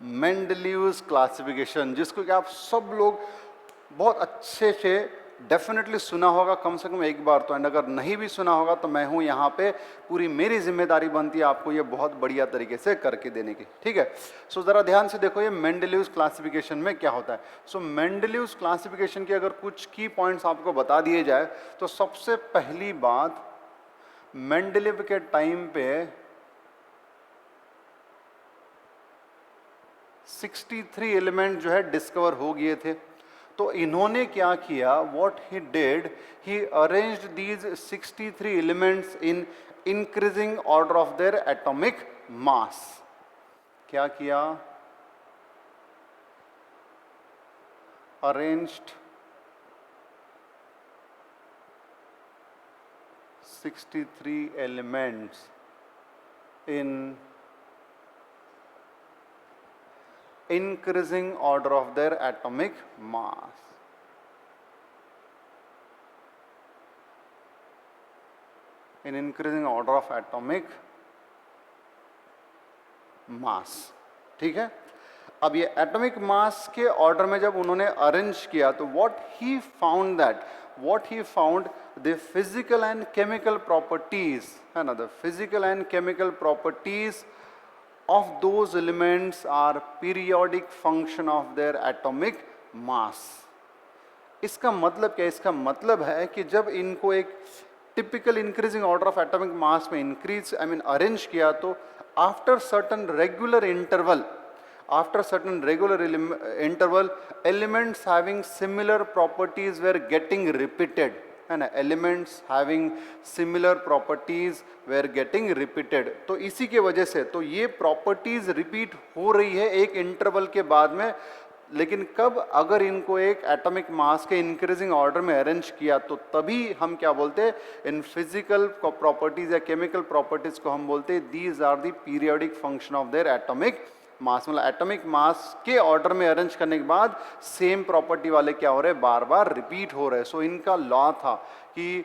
Mendeleev's classification, जिसको कि आप सब लोग बहुत अच्छे से डेफिनेटली सुना होगा कम से कम एक बार तो, एंड अगर नहीं भी सुना होगा तो मैं हूं यहाँ पे, पूरी मेरी जिम्मेदारी बनती है आपको ये बहुत बढ़िया तरीके से करके देने की, ठीक है। सो जरा ध्यान से देखो ये मेंडलीव्स क्लासिफिकेशन में क्या होता है। सो मेंडलीव्स क्लासिफिकेशन के अगर कुछ की पॉइंट्स आपको बता दिए जाए तो सबसे पहली बात, मेंडलीव के टाइम पे 63 एलिमेंट जो है डिस्कवर हो गए थे। तो इन्होंने क्या किया, what he did, he arranged these 63 elements in increasing order of their atomic मास। क्या किया, arranged 63 elements in increasing order of their atomic mass. In increasing order of atomic mass, ठीक है। अब ये एटॉमिक मास के ऑर्डर में जब उन्होंने अरेंज किया तो what he found that, what he found the physical and chemical properties, है ना, the physical and chemical properties of those elements are periodic function of their atomic mass. इसका मतलब क्या है, इसका मतलब है कि जब इनको एक typical increasing order of atomic mass में इंक्रीज अरेंज किया तो after certain regular interval, elements having similar properties were getting repeated, है ना, elements having similar properties were getting repeated. तो इसी के वजह से तो ये प्रॉपर्टीज रिपीट हो रही है एक इंटरवल के बाद में, लेकिन कब, अगर इनको एक एटॉमिक मास के इंक्रीजिंग ऑर्डर में अरेंज किया तो तभी हम क्या बोलते हैं, इन फिजिकल प्रॉपर्टीज या केमिकल प्रॉपर्टीज को हम बोलते हैं these are the periodic function of their atomic mass. मतलब एटॉमिक मास के ऑर्डर में अरेंज करने के बाद सेम प्रॉपर्टी वाले क्या हो रहे हैं, बार बार रिपीट हो रहे हैं। सो इनका लॉ था कि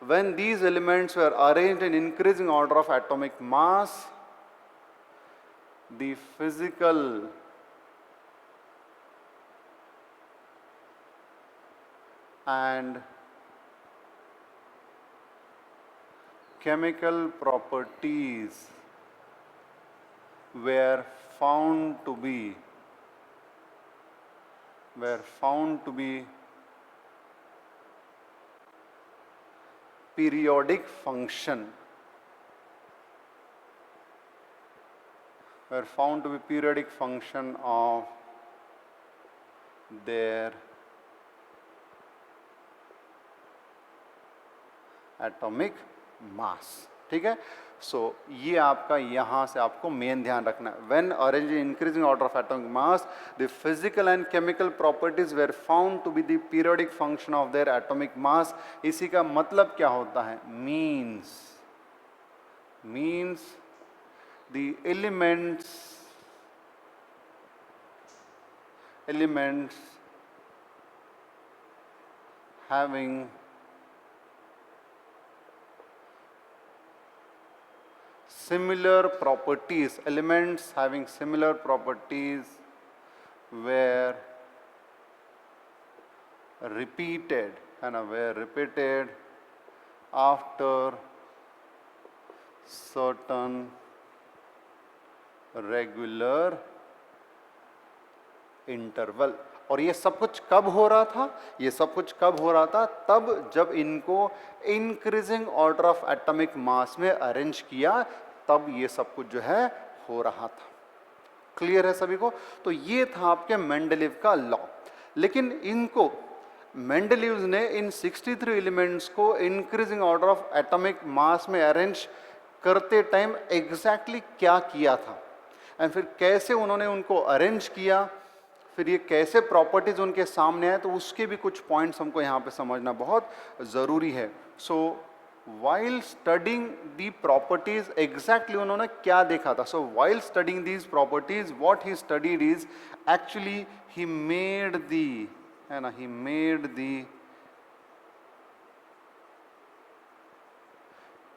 when these elements were arranged in increasing order of atomic mass, the physical and chemical properties were found to be periodic function, of their atomic mass, ठीक है। सो ये आपका यहां से आपको मेन ध्यान रखना है, when arrange increasing order of atomic mass the physical and chemical properties were found to be the periodic function of their atomic mass. इसी का मतलब क्या होता है, means the elements having similar properties, were repeated, after certain regular interval। और ये सब कुछ कब हो रहा था, तब जब इनको increasing order of atomic mass में अरेंज किया, तब ये सब कुछ जो है हो रहा था। क्लियर है सभी को। तो ये था आपके मेंडलीव का लॉ। लेकिन इनको मेंडलीव ने इन 63 एलिमेंट्स को increasing order of atomic mass में अरेंज करते टाइम एग्जैक्टली क्या किया था, एंड फिर कैसे उन्होंने उनको अरेंज किया, फिर ये कैसे प्रॉपर्टीज उनके सामने आए, तो उसके भी कुछ पॉइंट्स हमको यहाँ पे समझना बहुत ज़रूरी है। So while studying the properties, exactly उन्होंने क्या देखा था। So while studying these properties what he studied is actually he made the, है ना, he made the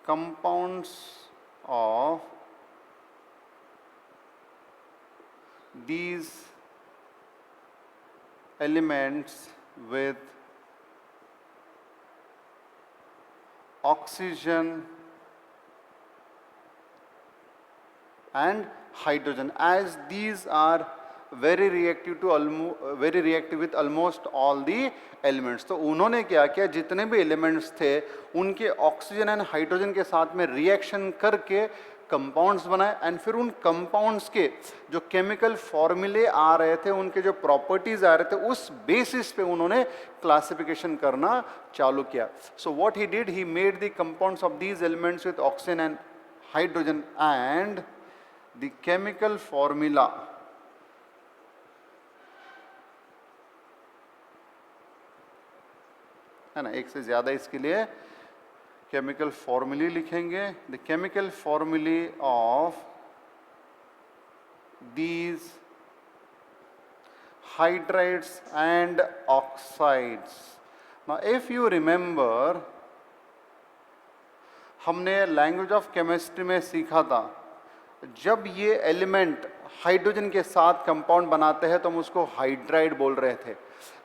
compounds of these elements with oxygen and hydrogen, as these are very reactive with almost all the elements. तो उन्होंने क्या किया, जितने भी elements थे उनके ऑक्सीजन एंड हाइड्रोजन के साथ में रिएक्शन करके कंपाउंड्स बनाए, एंड फिर उन कंपाउंड्स के जो केमिकल फॉर्मूले आ रहे थे, उनके जो प्रॉपर्टीज आ रहे थे, उस बेसिस पे उन्होंने क्लासिफिकेशन करना चालू किया. So what he did, he made the compounds of these elements with oxygen and hydrogen, and the chemical formula है ना, एक से ज्यादा इसके लिए केमिकल फॉर्मूले लिखेंगे. The chemical formulae of these hydrides and oxides. Now if you remember, हमने लैंग्वेज ऑफ केमिस्ट्री में सीखा था, जब ये एलिमेंट हाइड्रोजन के साथ कंपाउंड बनाते हैं तो हम उसको हाइड्राइड बोल रहे थे,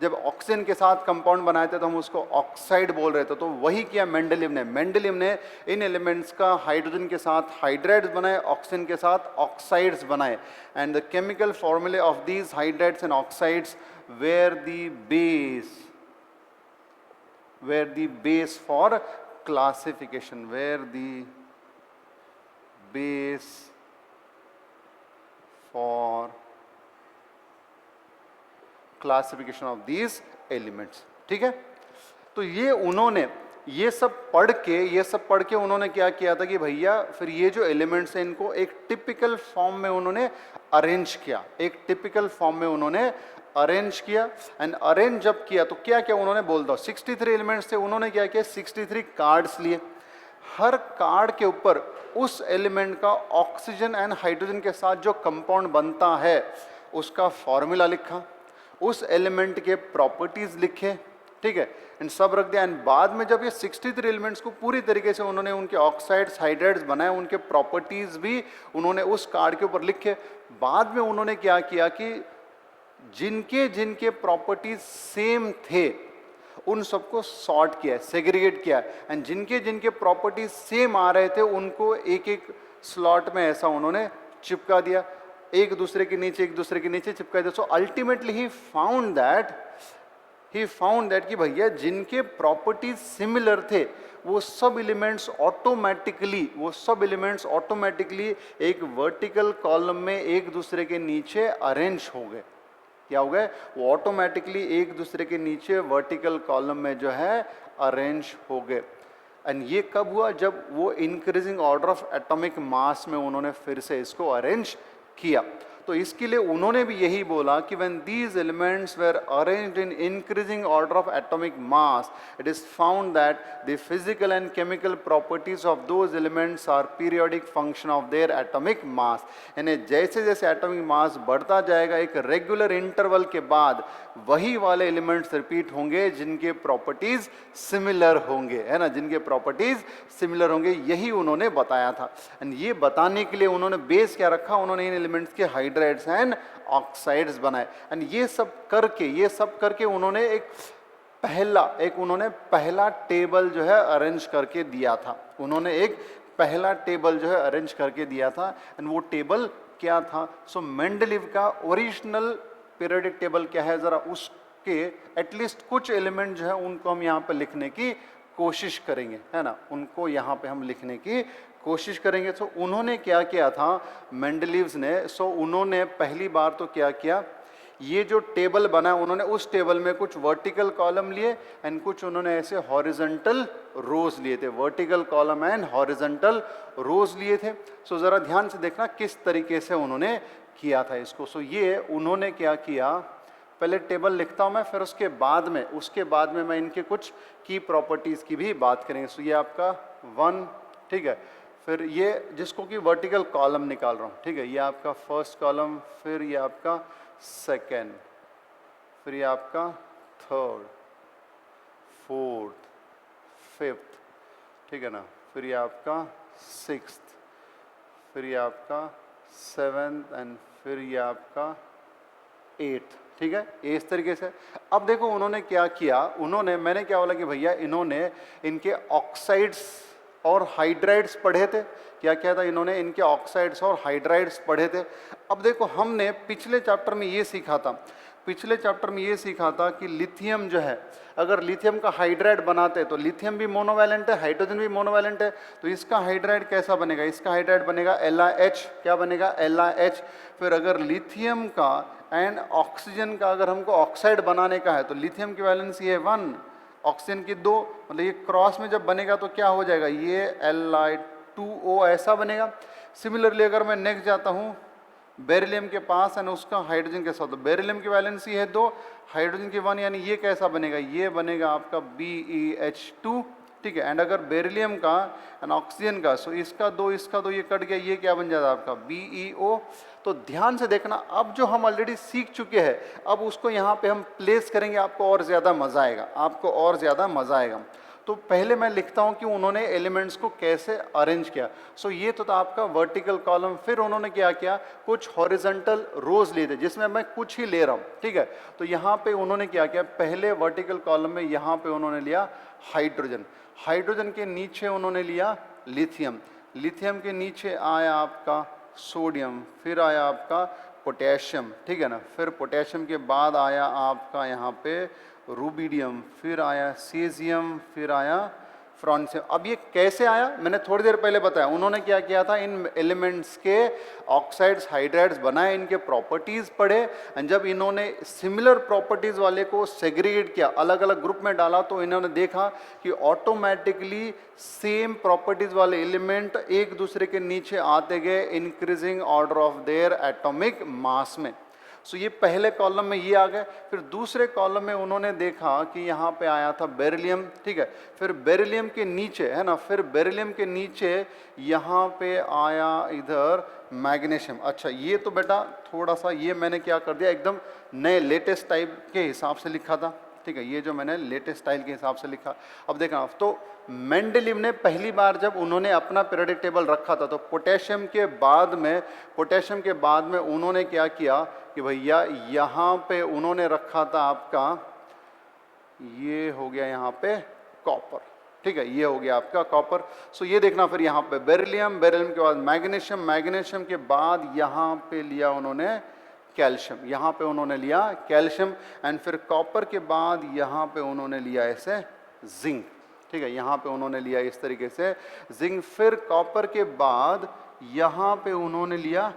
जब ऑक्सीजन के साथ कंपाउंड बनाए थे तो हम उसको ऑक्साइड बोल रहे थे. तो वही किया मेंडलीव ने इन एलिमेंट्स का हाइड्रोजन के साथ हाइड्राइड्स बनाए, ऑक्सीजन के साथ ऑक्साइड्स बनाए. And the chemical formulae of these hydrides and oxides were the base for classification, were the base for classification of these elements. ठीक है, तो ये सब पढ़ के उन्होंने क्या किया था कि भैया फिर ये जो एलिमेंट्स हैं इनको एक टिपिकल फॉर्म में उन्होंने अरेंज किया. एंड अरेंज जब किया तो क्या क्या उन्होंने बोल दो, 63 एलिमेंट्स थे, उन्होंने क्या किया, 63 कार्ड्स लिए. हर कार्ड के ऊपर उस एलिमेंट का ऑक्सीजन एंड हाइड्रोजन के साथ जो कंपाउंड बनता है उसका फॉर्मूला लिखा, उस एलिमेंट के प्रॉपर्टीज लिखे. ठीक है, एंड सब रख दिया. एंड बाद में जब ये 63 एलिमेंट्स को पूरी तरीके से उन्होंने उनके ऑक्साइड्स हाइड्राइड्स बनाए, उनके प्रॉपर्टीज भी उन्होंने उस कार्ड के ऊपर लिखे. बाद में उन्होंने क्या किया कि जिनके प्रॉपर्टीज सेम थे उन सबको सॉर्ट किया, सेग्रीगेट किया, एंड जिनके प्रॉपर्टीज सेम आ रहे थे उनको एक एक स्लॉट में ऐसा उन्होंने चिपका दिया, एक दूसरे के नीचे चिपका दिया. So ultimately he found that कि भैया जिनके प्रॉपर्टीज सिमिलर थे वो सब एलिमेंट्स ऑटोमेटिकली एक वर्टिकल कॉलम में एक दूसरे के नीचे अरेंज हो गए. क्या हो गए, वो ऑटोमेटिकली एक दूसरे के नीचे वर्टिकल कॉलम में जो है अरेंज हो गए. एंड ये कब हुआ, जब वो increasing order of atomic mass में उन्होंने फिर से इसको अरेंज किया. तो इसके लिए उन्होंने भी यही बोला कि when these elements were arranged in increasing order of atomic mass, it is found that the physical and chemical properties of those elements are periodic function of their atomic mass. यानी जैसे जैसे एटॉमिक मास बढ़ता जाएगा एक regular interval के बाद वही वाले एलिमेंट्स रिपीट होंगे जिनके प्रॉपर्टीज सिमिलर होंगे, है ना, जिनके प्रॉपर्टीज सिमिलर होंगे. यही उन्होंने बताया था. एंड ये बताने के लिए उन्होंने बेस क्या रखा, उन्होंने इन एलिमेंट्स के हाइड्राइड्स एंड ऑक्साइड्स बनाए. एंड ये सब करके उन्होंने पहला टेबल जो है अरेंज करके दिया था. एंड वो टेबल क्या था, सो मेंडलीव का ओरिजिनल पीरियोडिक टेबल क्या है, जरा उसके एटलीस्ट कुछ एलिमेंट जो है उनको हम यहाँ पे लिखने की कोशिश करेंगे, है ना, उनको यहाँ पे हम लिखने की कोशिश करेंगे. तो उन्होंने क्या किया था मेंडलीव्स ने, सो उन्होंने पहली बार तो क्या किया, ये जो टेबल बना उन्होंने उस टेबल में कुछ वर्टिकल कॉलम लिए एंड कुछ उन्होंने ऐसे हॉरिजॉन्टल रोज लिए थे, वर्टिकल कॉलम एंड हॉरिजॉन्टल रोज लिए थे. सो जरा ध्यान से देखना किस तरीके से उन्होंने किया था इसको. सो ये उन्होंने क्या किया, पहले टेबल लिखता हूं मैं, फिर उसके बाद में मैं इनके कुछ की प्रॉपर्टीज की भी बात करेंगे. सो ये आपका 1, ठीक है, फिर ये जिसको कि वर्टिकल कॉलम निकाल रहा हूँ, ठीक है, ये आपका फर्स्ट कॉलम, फिर ये आपका सेकेंड, फिर ये आपका थर्ड, फोर्थ, फिफ्थ, ठीक है ना, फिर ये आपका सिक्स्थ, फिर ये आपका 7th एंड फिर ये आपका 8th, ठीक है, इस तरीके से। अब देखो उन्होंने क्या किया, मैंने क्या बोला कि भैया इन्होंने इनके ऑक्साइड्स और हाइड्राइड्स पढ़े थे। क्या क्या था, इन्होंने इनके ऑक्साइड्स और हाइड्राइड्स पढ़े थे। अब देखो हमने पिछले चैप्टर में ये सीखा था, कि लिथियम जो है, अगर लिथियम का हाइड्राइड बनाते हैं तो लिथियम भी मोनोवैलेंट है, हाइड्रोजन भी मोनोवैलेंट है, तो इसका हाइड्राइड कैसा बनेगा, इसका हाइड्राइड बनेगा LiH। क्या बनेगा, LiH। फिर अगर लिथियम का एंड ऑक्सीजन का अगर हमको ऑक्साइड बनाने का है तो लिथियम की वैलेंसी है 1, ऑक्सीजन की 2, मतलब ये क्रॉस में जब बनेगा तो क्या हो जाएगा, ये Li2O ऐसा बनेगा। सिमिलरली अगर मैं नेक्स्ट जाता हूँ बेरिलियम के पास एंड उसका हाइड्रोजन के साथ, तो बेरिलियम की वैलेंसी है 2, हाइड्रोजन की 1, यानी ये कैसा बनेगा, ये बनेगा आपका BeH2, ठीक है। एंड अगर बेरिलियम का एंड ऑक्सीजन का, सो इसका 2 इसका 2 ये कट गया, ये क्या बन जाता है आपका BeO। तो ध्यान से देखना, अब जो हम ऑलरेडी सीख चुके हैं अब उसको यहाँ पे हम प्लेस करेंगे, आपको और ज़्यादा मज़ा आएगा, तो पहले मैं लिखता हूँ कि उन्होंने एलिमेंट्स को कैसे अरेंज किया। सो ये तो था आपका वर्टिकल कॉलम। फिर उन्होंने क्या किया, कुछ हॉरिजॉन्टल रोज लिए थे, जिसमें मैं कुछ ही ले रहा हूँ, ठीक है। तो यहाँ पे उन्होंने क्या किया, पहले वर्टिकल कॉलम में यहाँ पे उन्होंने लिया हाइड्रोजन के नीचे उन्होंने लिया लिथियम के नीचे आया आपका सोडियम, फिर आया आपका पोटेशियम, ठीक है ना। फिर पोटेशियम के बाद आया आपका यहाँ पे रूबिडियम, फिर आया सीजियम, फिर आया फ्रांसियम। अब ये कैसे आया, मैंने थोड़ी देर पहले बताया। उन्होंने क्या किया था, इन एलिमेंट्स के ऑक्साइड्स हाइड्राइड्स बनाए, इनके प्रॉपर्टीज पढ़े, एंड जब इन्होंने सिमिलर प्रॉपर्टीज वाले को सेग्रीगेट किया, अलग अलग ग्रुप में डाला, तो इन्होंने देखा कि ऑटोमेटिकली सेम प्रॉपर्टीज वाले एलिमेंट एक दूसरे के नीचे आते गए increasing order of their atomic mass में। सो ये पहले कॉलम में ये आ गए। फिर दूसरे कॉलम में उन्होंने देखा कि यहाँ पे आया था बेरिलियम, ठीक है। फिर बेरिलियम के नीचे है ना, फिर बेरिलियम के नीचे यहाँ पे आया इधर मैग्नीशियम। अच्छा ये तो बेटा थोड़ा सा ये मैंने क्या कर दिया, एकदम नए लेटेस्ट टाइप के हिसाब से लिखा था, ठीक है। ये जो मैंने लेटेस्ट स्टाइल के हिसाब से लिखा। अब देखना, तो मेंडलीव ने पहली बार जब उन्होंने अपना पीरियोडिक टेबल रखा था, तो पोटेशियम के बाद में उन्होंने क्या किया कि भैया यहाँ पे उन्होंने रखा था आपका, ये हो गया यहाँ पे कॉपर, ठीक है, ये हो गया आपका कॉपर। सो ये देखना, फिर यहाँ पे बेरिलियम के बाद मैग्नीशियम के बाद यहाँ पे लिया उन्होंने कैल्शियम, यहाँ पे उन्होंने लिया कैल्शियम, एंड फिर कॉपर के बाद यहाँ पे उन्होंने लिया ऐसे जिंक, ठीक है। यहाँ पे उन्होंने लिया इस तरीके से जिंक। फिर कॉपर के बाद यहाँ पे उन्होंने लिया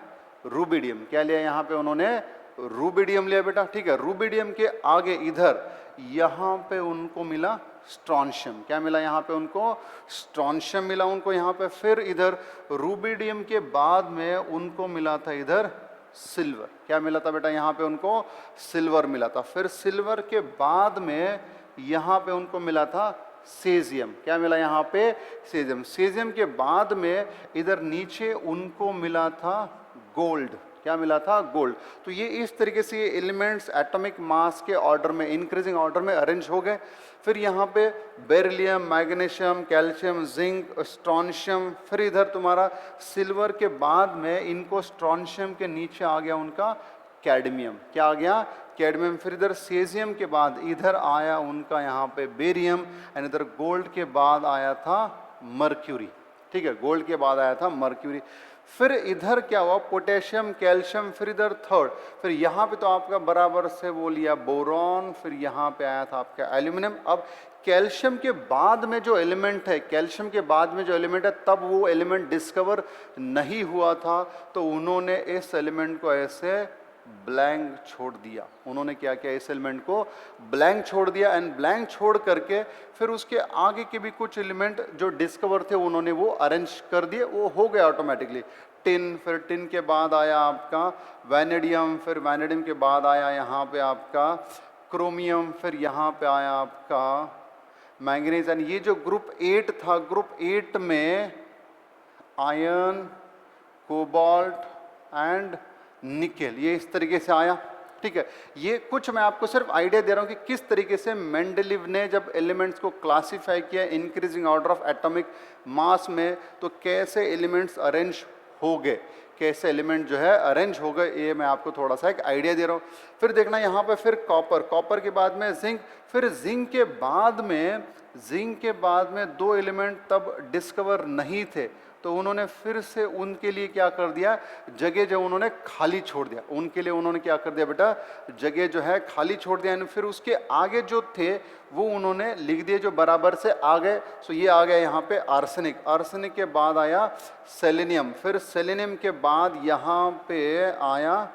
रूबिडियम। क्या लिया, यहाँ पे उन्होंने रूबिडियम लिया बेटा, ठीक है। रूबिडियम के आगे इधर यहाँ पे उनको मिला स्ट्रॉन्शियम। क्या मिला, यहाँ पे उनको स्ट्रॉन्शियम मिला उनको यहाँ पे। फिर इधर रूबिडियम के बाद में उनको मिला था इधर सिल्वर। क्या मिला था बेटा, यहाँ पे उनको सिल्वर मिला था। फिर सिल्वर के बाद में यहाँ पे उनको मिला था सेजियम। क्या मिला यहाँ पे, सेजियम के बाद में इधर नीचे उनको मिला था गोल्ड। क्या मिला था, गोल्ड। तो ये इस तरीके से ये एलिमेंट्स एटॉमिक मास के ऑर्डर में, इंक्रीजिंग ऑर्डर में अरेंज हो गए। फिर यहाँ पे beryllium, magnesium, calcium, zinc, strontium, फिर इधर तुम्हारा सिल्वर के बाद में इनको स्ट्रॉन्शियम के नीचे आ गया उनका कैडमियम। क्या आ गया, कैडमियम। फिर इधर सेजियम के बाद इधर आया उनका यहाँ पे बेरियम, एंड इधर गोल्ड के बाद आया था मर्क्यूरी, ठीक है, गोल्ड के बाद आया था मर्क्यूरी। फिर इधर क्या हुआ, पोटेशियम, कैल्शियम, फिर इधर थर्ड, फिर यहाँ पे तो आपका बराबर से वो लिया बोरॉन, फिर यहाँ पे आया था आपका एल्यूमिनियम। अब कैल्शियम के बाद में जो एलिमेंट है, तब वो एलिमेंट डिस्कवर नहीं हुआ था, तो उन्होंने इस एलिमेंट को ऐसे ब्लैंक छोड़ दिया। उन्होंने क्या किया, इस एलिमेंट को ब्लैंक छोड़ दिया, एंड ब्लैंक छोड़ करके फिर उसके आगे के भी कुछ एलिमेंट जो डिस्कवर थे उन्होंने वो अरेंज कर दिए, वो हो गया ऑटोमेटिकली। टिन, फिर टिन के बाद आया आपका वैनेडियम, फिर वैनेडियम के बाद आया यहाँ पे आपका क्रोमियम, फिर यहाँ पे आया आपका मैंगनीज। एंड ये जो ग्रुप 8 था, ग्रुप 8 में आयरन, कोबाल्ट एंड निकेल, ये इस तरीके से आया, ठीक है। ये कुछ मैं आपको सिर्फ आइडिया दे रहा हूँ कि किस तरीके से मेंडलीव ने जब एलिमेंट्स को क्लासिफाई किया increasing order of atomic mass में, तो कैसे एलिमेंट्स अरेंज हो गए, कैसे एलिमेंट जो है अरेंज हो गए, ये मैं आपको थोड़ा सा एक आइडिया दे रहा हूँ। फिर देखना यहाँ पे फिर कॉपर, कॉपर के बाद में जिंक, फिर जिंक के बाद में दो एलिमेंट तब डिस्कवर नहीं थे, तो उन्होंने फिर से उनके लिए क्या कर दिया, जगह जो उन्होंने खाली छोड़ दिया, उनके लिए उन्होंने क्या कर दिया बेटा, जगह जो है खाली छोड़ दिया। फिर उसके आगे जो थे वो उन्होंने लिख दिए जो बराबर से आ गए। सो ये आ गया यहाँ पे आर्सेनिक, आर्सेनिक के बाद आया सेलेनियम, फिर सेलेनियम के बाद यहाँ पे आया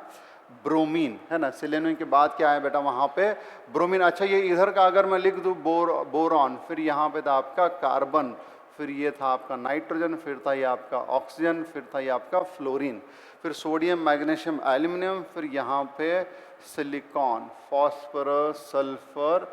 ब्रोमीन, है ना। सेलेनियम के बाद क्या आया बेटा, वहाँ पे ब्रोमीन। अच्छा ये इधर का अगर मैं लिख दूँ बोरॉन, फिर यहाँ पे था आपका कार्बन, फिर ये था आपका नाइट्रोजन, फिर था ये आपका ऑक्सीजन, फिर था ये आपका फ्लोरीन, फिर सोडियम, मैग्नीशियम, एल्यूमिनियम, फिर यहाँ पे सिलिकॉन, फॉस्फोरस, सल्फर,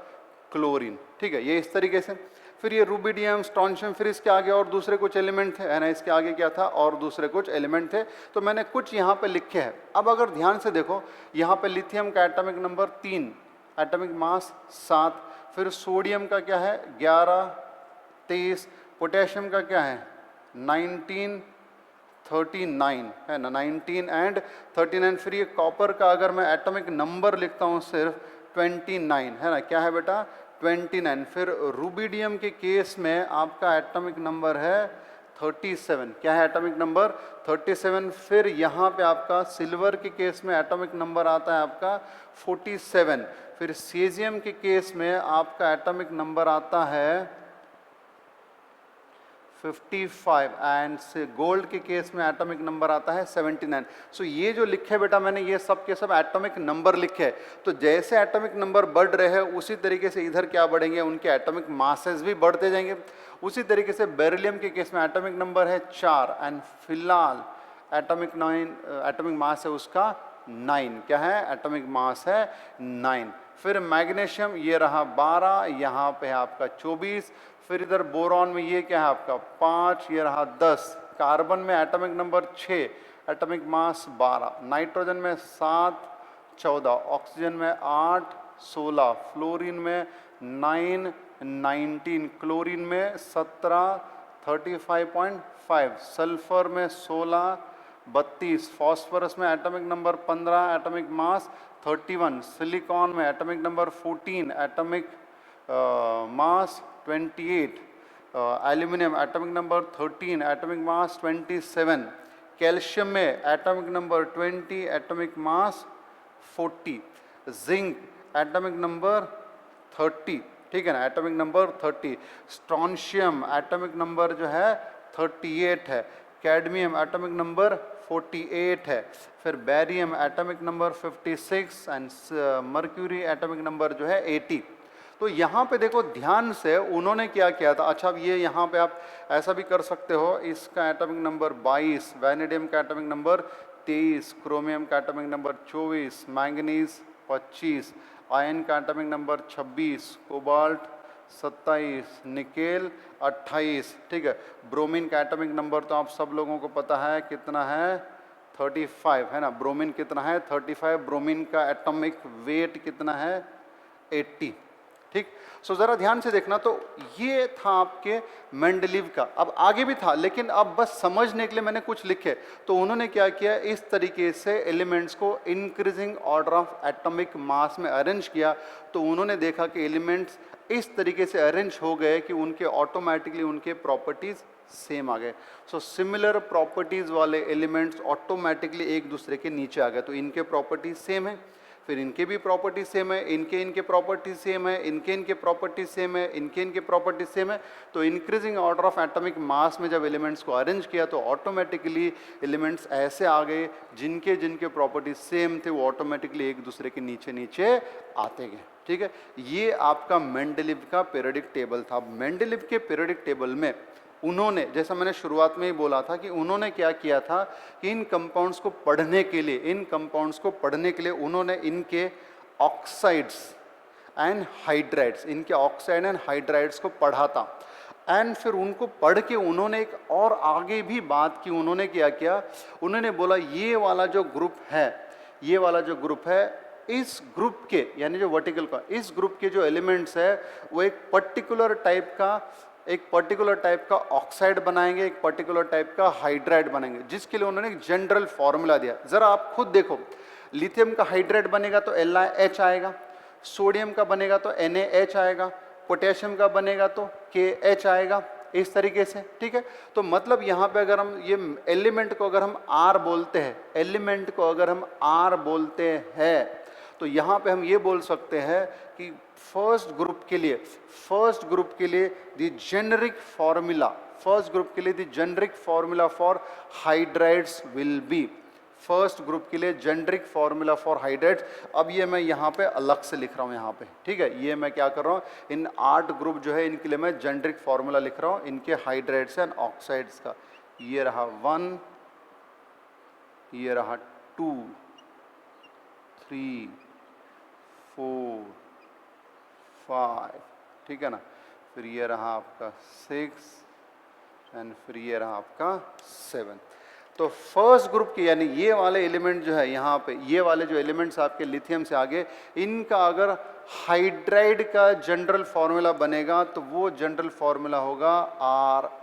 क्लोरीन, ठीक है, ये इस तरीके से। फिर ये रूबिडियम, स्ट्रोंशियम, फिर इसके आगे और दूसरे कुछ एलिमेंट थे, है ना, इसके आगे क्या था, और दूसरे कुछ एलिमेंट थे, तो मैंने कुछ यहाँ पे लिखे हैं। अब अगर ध्यान से देखो, यहाँ पे लिथियम का एटॉमिक नंबर 3, एटॉमिक मास 7, फिर सोडियम का क्या है 11, 23, पोटेशियम का क्या है 19, 39, है ना, 19 एंड 39। फिर ये कॉपर का अगर मैं एटॉमिक नंबर लिखता हूँ सिर्फ 29, है ना, क्या है बेटा 29। फिर रूबिडियम के केस में आपका एटॉमिक नंबर है 37, क्या है एटॉमिक नंबर 37। फिर यहाँ पे आपका सिल्वर के केस में एटॉमिक नंबर आता है आपका 47। फिर सीजियम के केस में आपका एटॉमिक नंबर आता है 55 एंड से गोल्ड के केस में एटॉमिक नंबर आता है 79। सो ये जो लिखे बेटा मैंने, ये सब के सब एटॉमिक नंबर लिखे। तो जैसे एटॉमिक नंबर बढ़ रहे हैं उसी तरीके से इधर क्या बढ़ेंगे, उनके एटॉमिक मासेस भी बढ़ते जाएंगे। उसी तरीके से बेरिलियम के केस में एटॉमिक नंबर है 4 एंड फिलहाल एटॉमिक मास है उसका 9, क्या है एटॉमिक मास है 9। फिर मैग्नीशियम ये रहा 12, यहाँ पे है आपका 24। फिर इधर बोरॉन में ये क्या है आपका 5, ये रहा 10। कार्बन में atomic number 6, atomic mass 12। Nitrogen में 7, 14। ऑक्सीजन में 8, 16। फ्लोरीन में 9, 19। क्लोरीन में 17, 35.5। सल्फर में 16, 32। फॉस्फोरस में atomic number 15, atomic mass 31। Silicon में atomic number 14, atomic mass 28। Aluminium atomic number 13, atomic mass 27। Calcium में atomic number 20, atomic mass 40। Zinc atomic number 30, ठीक है ना, atomic number 30। Strontium atomic number जो है 38 है। कैडमियम एटॉमिक नंबर 48 है। फिर barium atomic number 56 and mercury atomic number जो है 80। तो यहाँ पे देखो ध्यान से उन्होंने क्या किया था। अच्छा अब ये यहाँ पे आप ऐसा भी कर सकते हो, इसका एटॉमिक नंबर 22, वैनेडियम का एटॉमिक नंबर 23, क्रोमियम का एटॉमिक नंबर 24, मैंगनीज 25, आयन का एटॉमिक नंबर 26, कोबाल्ट 27, निकेल 28, ठीक है। ब्रोमीन का एटॉमिक नंबर तो आप सब लोगों को पता है कितना है 35, है ना। ब्रोमीन कितना है 35। ब्रोमीन का एटॉमिक वेट कितना है 80, ठीक। सो जरा ध्यान से देखना, तो ये था आपके मेंडलीव का। अब आगे भी था लेकिन अब बस समझने के लिए मैंने कुछ लिखे। तो उन्होंने क्या किया, इस तरीके से एलिमेंट्स को increasing order of atomic mass में अरेंज किया। तो उन्होंने देखा कि एलिमेंट्स इस तरीके से अरेंज हो गए कि उनके ऑटोमेटिकली उनके प्रॉपर्टीज सेम आ गए। सो सिमिलर प्रॉपर्टीज वाले एलिमेंट्स ऑटोमेटिकली एक दूसरे के नीचे आ गए। तो इनके प्रॉपर्टीज सेम है, फिर इनके भी प्रॉपर्टी सेम है, इनके प्रॉपर्टी सेम है, इनके प्रॉपर्टी सेम है, इनके प्रॉपर्टी सेम है। तो increasing order of atomic mass में जब एलिमेंट्स को अरेंज किया तो ऑटोमेटिकली एलिमेंट्स ऐसे आ गए जिनके प्रॉपर्टी सेम थे, वो ऑटोमेटिकली एक दूसरे के नीचे नीचे आते गए, ठीक है। ये आपका मेंडलीव का पीरियोडिक टेबल था। मेंडलीव के पीरियोडिक टेबल में उन्होंने, जैसा मैंने शुरुआत में ही बोला था कि उन्होंने क्या किया था कि इन कंपाउंड्स को पढ़ने के लिए उन्होंने इनके ऑक्साइड्स एंड हाइड्राइड्स, इनके ऑक्साइड एंड हाइड्राइड्स को पढ़ा था। एंड फिर उनको पढ़ के उन्होंने एक और आगे भी बात की। उन्होंने क्या किया, उन्होंने बोला ये वाला जो ग्रुप है, इस ग्रुप के, यानी जो वर्टिकल का, इस ग्रुप के जो एलिमेंट्स है वो एक पर्टिकुलर टाइप का एक पर्टिकुलर टाइप का ऑक्साइड बनाएंगे, एक पर्टिकुलर टाइप का हाइड्राइड बनाएंगे, जिसके लिए उन्होंने एक जनरल फॉर्मूला दिया। जरा आप खुद देखो, लिथियम का हाइड्राइड बनेगा तो LiH आएगा, सोडियम का बनेगा तो NaH आएगा, पोटेशियम का बनेगा तो KH आएगा, इस तरीके से, ठीक है। तो मतलब यहाँ पे अगर हम ये एलिमेंट को अगर हम R बोलते हैं, एलिमेंट को अगर हम R बोलते हैं, तो यहाँ पे हम ये बोल सकते हैं कि फर्स्ट ग्रुप के लिए the generic formula, first group के लिए the generic formula for hydrides will be, first group के लिए जेनरिक फार्मूला फॉर हाइड्राइड्स। अब ये मैं यहाँ पे अलग से लिख रहा हूँ यहाँ पे, ठीक है। ये मैं क्या कर रहा हूँ, इन 8 ग्रुप जो है इनके लिए मैं जेनरिक फार्मूला लिख रहा हूँ, इनके हाइड्राइड्स एंड ऑक्साइड्स का। ये रहा 1, ये रहा 2, 3, 4, 5, ठीक है ना। फिर ये रहा आपका 6 एंड फिर ये रहा आपका 7। तो फर्स्ट ग्रुप के यानी ये वाले एलिमेंट जो है यहाँ पे, ये वाले जो एलिमेंट्स आपके लिथियम से आगे, इनका अगर हाइड्राइड का जनरल फॉर्मूला बनेगा तो वो जनरल फॉर्मूला होगा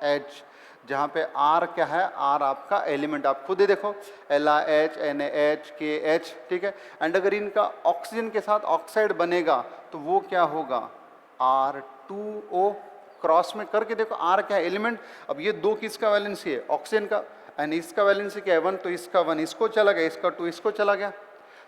RH, जहाँ पे R क्या है, R आपका एलिमेंट, आप खुद ही देखो LiH, NaH, KH, ठीक है। एंड अगर इनका ऑक्सीजन के साथ ऑक्साइड बनेगा तो वो क्या होगा, R2O, क्रॉस में करके देखो R क्या है, एलिमेंट। अब ये 2 किसका वैलेंसी है, ऑक्सीजन का, एंड इसका वैलेंसी क्या है 1, तो इसका 1 इसको चला गया, इसका 2 इसको चला गया।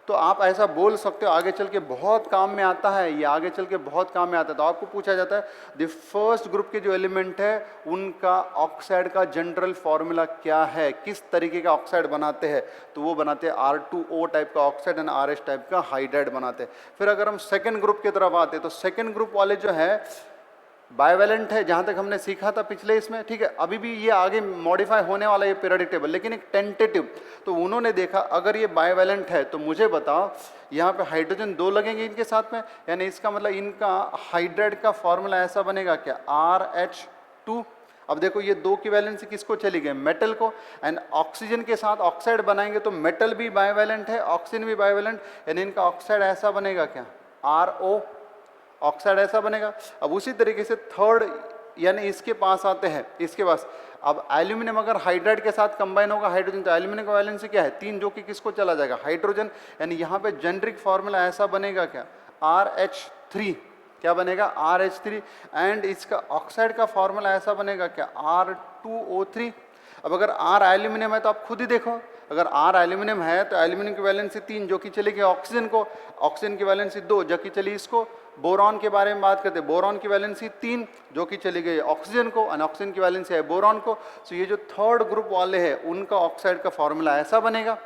तो आप ऐसा बोल सकते हो, आगे चल के बहुत काम में आता है, ये आगे चल के बहुत काम में आता है। तो आपको पूछा जाता है द फर्स्ट ग्रुप के जो एलिमेंट है उनका ऑक्साइड का जनरल फॉर्मूला क्या है, किस तरीके का ऑक्साइड बनाते हैं, तो वो बनाते हैं R2O टाइप का ऑक्साइड एंड RH टाइप का हाइड्राइड बनाते हैं। फिर अगर हम सेकेंड ग्रुप की तरफ आते हैं तो सेकेंड ग्रुप वाले जो है बायवैलेंट है, जहाँ तक हमने सीखा था पिछले इसमें, ठीक है। अभी भी ये आगे मॉडिफाई होने वाला है पीरियोडिक टेबल, लेकिन एक टेंटेटिव। तो उन्होंने देखा अगर ये बायवैलेंट है तो मुझे बताओ यहाँ पे हाइड्रोजन 2 लगेंगे इनके साथ में, यानी इसका मतलब इनका हाइड्राइड का फॉर्मूला ऐसा बनेगा क्या, RH2। अब देखो ये 2 की वैलेंसी किसको चली गई, मेटल को, एंड ऑक्सीजन के साथ ऑक्साइड बनाएंगे तो मेटल भी बायवैलेंट है, ऑक्सीजन भी बायवैलेंट, यानी इनका ऑक्साइड ऐसा बनेगा क्या, RO, ऑक्साइड ऐसा बनेगा। अब उसी तरीके से थर्ड यानी इसके पास आते हैं, इसके पास अब एल्यूमिनियम अगर हाइड्राइड के साथ कंबाइन होगा हाइड्रोजन, तो एल्यूमिनियम का वैलेंसी क्या है 3, जो कि किसको चला जाएगा, हाइड्रोजन, यानी यहाँ पे जेनरिक फार्मूला ऐसा बनेगा क्या, RH3, क्या बनेगा RH3, एंड इसका ऑक्साइड का फार्मूला ऐसा बनेगा क्या, R2O3। अब अगर R एल्यूमिनियम है तो आप खुद ही देखो, अगर R एल्यूमिनियम है तो एल्यूमिनियम की वैलेंसी 3, जो कि चली गई ऑक्सीजन को, ऑक्सीजन की वैलेंसी 2, जो कि चली इसको। बोरॉन के बारे में बात करते हैं, बोरॉन की वैलेंसी 3, जो कि चली गई ऑक्सीजन को, और ऑक्सीजन की वैलेंसी है बोरॉन को। सो ये जो थर्ड ग्रुप वाले हैं उनका ऑक्साइड का फॉर्मूला ऐसा बनेगा।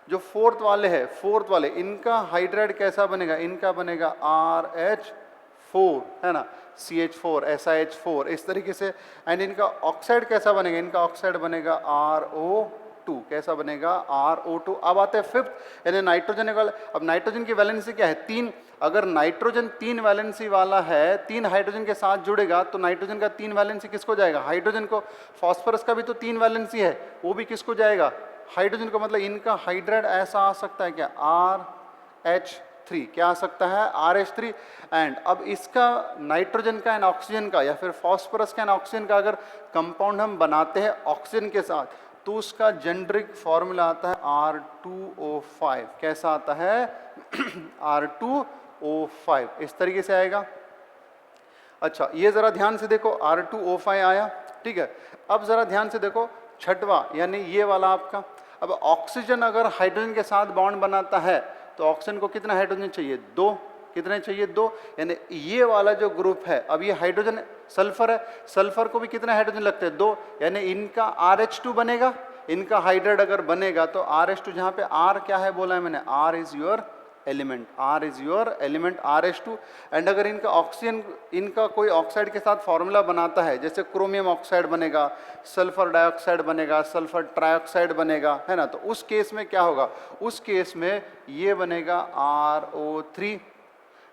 जो फोर्थ वाले हैं, फोर्थ वाले इनका हाइड्राइड कैसा बनेगा, इनका बनेगा RH4, है ना, CH4, SiH4, इस तरीके से। एंड इनका ऑक्साइड कैसा बनेगा, इनका ऑक्साइड बनेगा RO2, कैसा बनेगा, RO2। अब आते हैं फिफ्थ यानी नाइट्रोजन। अब नाइट्रोजन की वैलेंसी क्या है 3, अगर नाइट्रोजन 3 वैलेंसी वाला है, 3 हाइड्रोजन के साथ जुड़ेगा तो नाइट्रोजन का 3 वैलेंसी किसको जाएगा, हाइड्रोजन को। फास्फोरस का भी तो 3 वैलेंसी है, वो भी किसको जाएगा, हाइड्रोजन को। मतलब इनका हाइड्राइड ऐसा आ सकता है क्या, RH3, क्या आ सकता है, RH3। एंड अब इसका नाइट्रोजन का एंड ऑक्सीजन का, या फिर फास्फोरस का एंड ऑक्सीजन का अगर कंपाउंड हम बनाते हैं ऑक्सीजन के साथ, तो उसका जेनरिक फॉर्मूला आता है R2O5। कैसा आता है R2O5, इस तरीके से आएगा। अच्छा ये जरा ध्यान से देखो, R2O5 आया, ठीक है। अब जरा ध्यान से देखो छठवा यानी ये वाला आपका। अब ऑक्सीजन अगर हाइड्रोजन के साथ बॉन्ड बनाता है तो ऑक्सीजन को कितना हाइड्रोजन चाहिए, 2, कितने चाहिए, 2। यानी ये वाला जो ग्रुप है, अब ये हाइड्रोजन सल्फर है, सल्फर को भी कितने हाइड्रोजन लगते हैं, 2, यानी इनका RH2 बनेगा। इनका हाइड्राइड अगर बनेगा तो RH2, जहाँ पे R क्या है बोला है मैंने, R is your element, R is your element, RH2। And अगर इनका ऑक्सीजन, इनका कोई ऑक्साइड के साथ फॉर्मूला बनाता है, जैसे क्रोमियम ऑक्साइड बनेगा, सल्फर डाइऑक्साइड बनेगा, सल्फर ट्राइऑक्साइड बनेगा, है ना, तो उस केस में क्या होगा, उस केस में ये बनेगा RO3,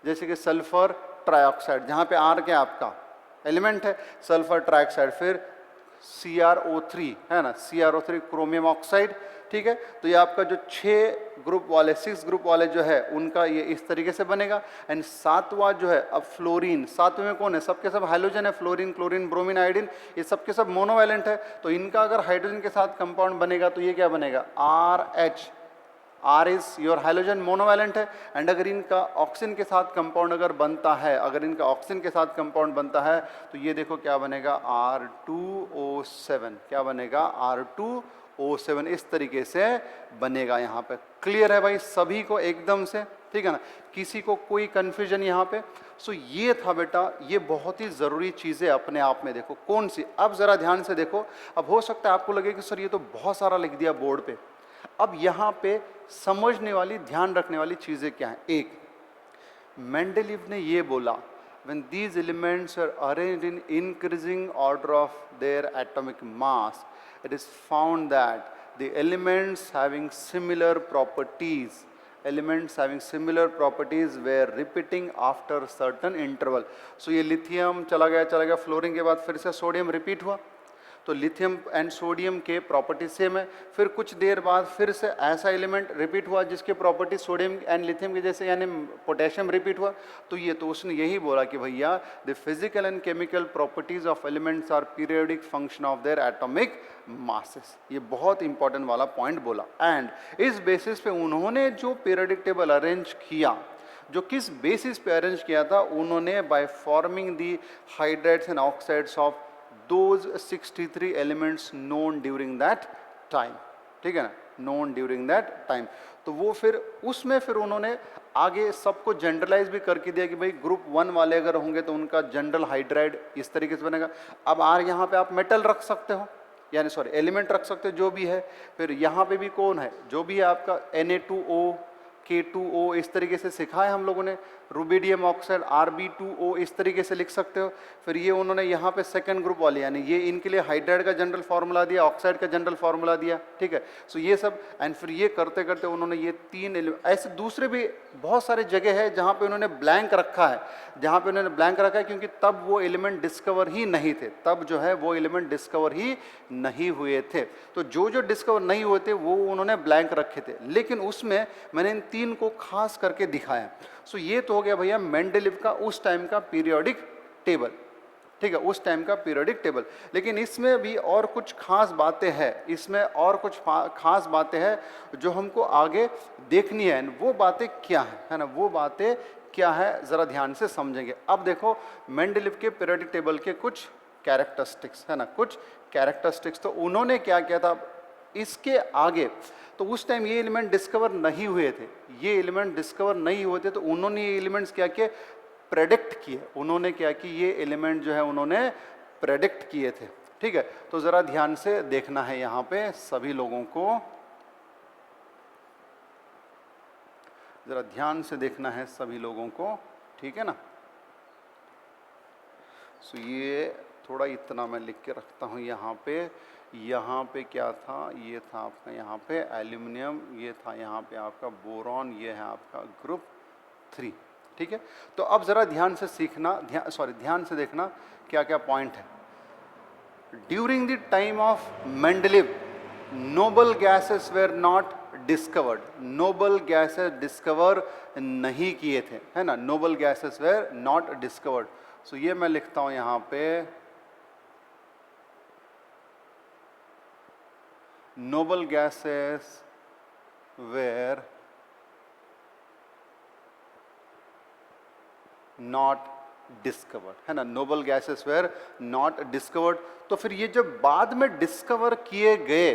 जैसे कि सल्फर ट्राइऑक्साइड, जहाँ पे R क्या आपका एलिमेंट है, सल्फर ट्राइऑक्साइड। फिर CrO3 है ना, CrO3 क्रोमियम ऑक्साइड, ठीक है। तो ये आपका जो 6 ग्रुप वाले 6 ग्रुप वाले जो है उनका ये इस तरीके से बनेगा। एंड सातवां जो है अब फ्लोरीन, सातवें में कौन है, सबके सब हाइड्रोजन है, फ्लोरीन, क्लोरीन, ब्रोमीन, आयोडीन, ये सबके सब मोनोवैलेंट है। तो इनका अगर हाइड्रोजन के साथ कंपाउंड बनेगा तो ये क्या बनेगा, RH, R is your hydrogen monovalent है। एंड अगर इनका ऑक्सीजन के साथ कंपाउंड अगर बनता है, अगर इनका ऑक्सीजन के साथ कंपाउंड बनता है तो ये देखो क्या बनेगा, R2O7, क्या बनेगा, R2O7, इस तरीके से बनेगा यहाँ पे। क्लियर है भाई सभी को एकदम से, ठीक है ना, किसी को कोई कंफ्यूजन यहाँ पे। सो ये था बेटा, ये बहुत ही ज़रूरी चीज़ें अपने आप में, देखो कौन सी। अब ज़रा ध्यान से देखो, अब हो सकता है आपको लगे कि सर ये तो बहुत सारा लिख दिया बोर्ड पे। अब यहाँ पे समझने वाली, ध्यान रखने वाली चीज़ें क्या हैं। एक, मेंडेलीव ने ये बोला, when these elements are arranged in increasing order of their atomic mass, it is found that the elements having similar properties were repeating after certain interval. So ये लिथियम चला गया, फ्लोरीन के बाद फिर से सोडियम रिपीट हुआ, तो lithium and sodium के प्रॉपर्टी सेम है। फिर कुछ देर बाद फिर से ऐसा एलिमेंट रिपीट हुआ जिसके प्रॉपर्टी सोडियम एंड लिथियम के जैसे, यानी पोटेशियम रिपीट हुआ। तो ये तो उसने यही बोला कि भैया the physical and chemical properties of elements are periodic function of their atomic masses. ये बहुत इंपॉर्टेंट वाला पॉइंट बोला। एंड इस बेसिस पे उन्होंने जो पीरियोडिक टेबल अरेंज किया, जो किस बेसिस पे अरेंज किया था, उन्होंने by forming the hydrides and oxides of those 63 elements known during that time, ठीक है ना, known during that time। तो वो फिर उसमें फिर उन्होंने आगे सबको जनरलाइज भी करके दिया कि भाई ग्रुप 1 वाले अगर होंगे तो उनका जनरल हाइड्राइड इस तरीके से बनेगा। अब यहाँ पे आप मेटल रख सकते हो, यानी सॉरी एलिमेंट रख सकते हो जो भी है। फिर यहाँ पे भी कौन है, जो भी है आपका Na2O, K2O, इस तरीके से सिखाया हम लोगों ने। रुबिडियम ऑक्साइड Rb2O, इस तरीके से लिख सकते हो। फिर ये उन्होंने यहाँ पे सेकंड ग्रुप वाले, यानी ये इनके लिए हाइड्राइड का जनरल फार्मूला दिया, ऑक्साइड का जनरल फार्मूला दिया, ठीक है। सो ये सब, एंड फिर ये करते करते उन्होंने ये 3 ऐसे दूसरे भी बहुत सारे जगह है जहाँ पे उन्होंने ब्लैंक रखा है, जहाँ पे उन्होंने ब्लैंक रखा है क्योंकि तब वो एलिमेंट डिस्कवर ही नहीं थे, तब जो है वो एलिमेंट डिस्कवर ही नहीं हुए थे। तो जो जो डिस्कवर नहीं हुए थे वो उन्होंने ब्लैंक रखे थे, लेकिन उसमें मैंने इन 3 को खास करके दिखाया। सो ये तो हो गया भैया मेंडेलीव का उस टाइम का पीरियोडिक टेबल, ठीक है, उस टाइम का पीरियोडिक टेबल। लेकिन इसमें भी और कुछ खास बातें हैं, इसमें और कुछ खास बातें हैं जो हमको आगे देखनी है। वो बातें क्या है ना, वो बातें क्या है ज़रा ध्यान से समझेंगे। अब देखो मेंडेलीव के पीरियोडिक टेबल के कुछ कैरेक्टरिस्टिक्स है ना, कुछ कैरेक्टरिस्टिक्स। तो उन्होंने क्या किया था इसके आगे, तो उस टाइम ये एलिमेंट डिस्कवर नहीं हुए थे, ये एलिमेंट डिस्कवर नहीं हुए थे, तो उन्होंने ये एलिमेंट्स क्या किए, प्रेडिक्ट किए। उन्होंने क्या कि ये एलिमेंट जो है उन्होंने प्रेडिक्ट किए थे, ठीक है। तो ज़रा ध्यान से देखना है यहाँ पे सभी लोगों को, ज़रा ध्यान से देखना है सभी लोगों को, ठीक है ना। सो ये थोड़ा इतना मैं लिख के रखता हूँ यहाँ पे क्या था, ये था आपका यहाँ पे एल्यूमिनियम, ये था यहाँ पे आपका बोरॉन, ये है आपका ग्रुप 3, ठीक है। तो अब ज़रा ध्यान से सीखना, ध्यान से देखना क्या क्या पॉइंट है। During the time of Mendeleev noble gases were not discovered, noble gases discover नहीं किए थे, है ना, noble gases were not discovered. So ये मैं लिखता हूँ यहाँ पे, noble gases were not discovered, है ना, noble gases were not discovered। तो फिर ये जब बाद में डिस्कवर किए गए,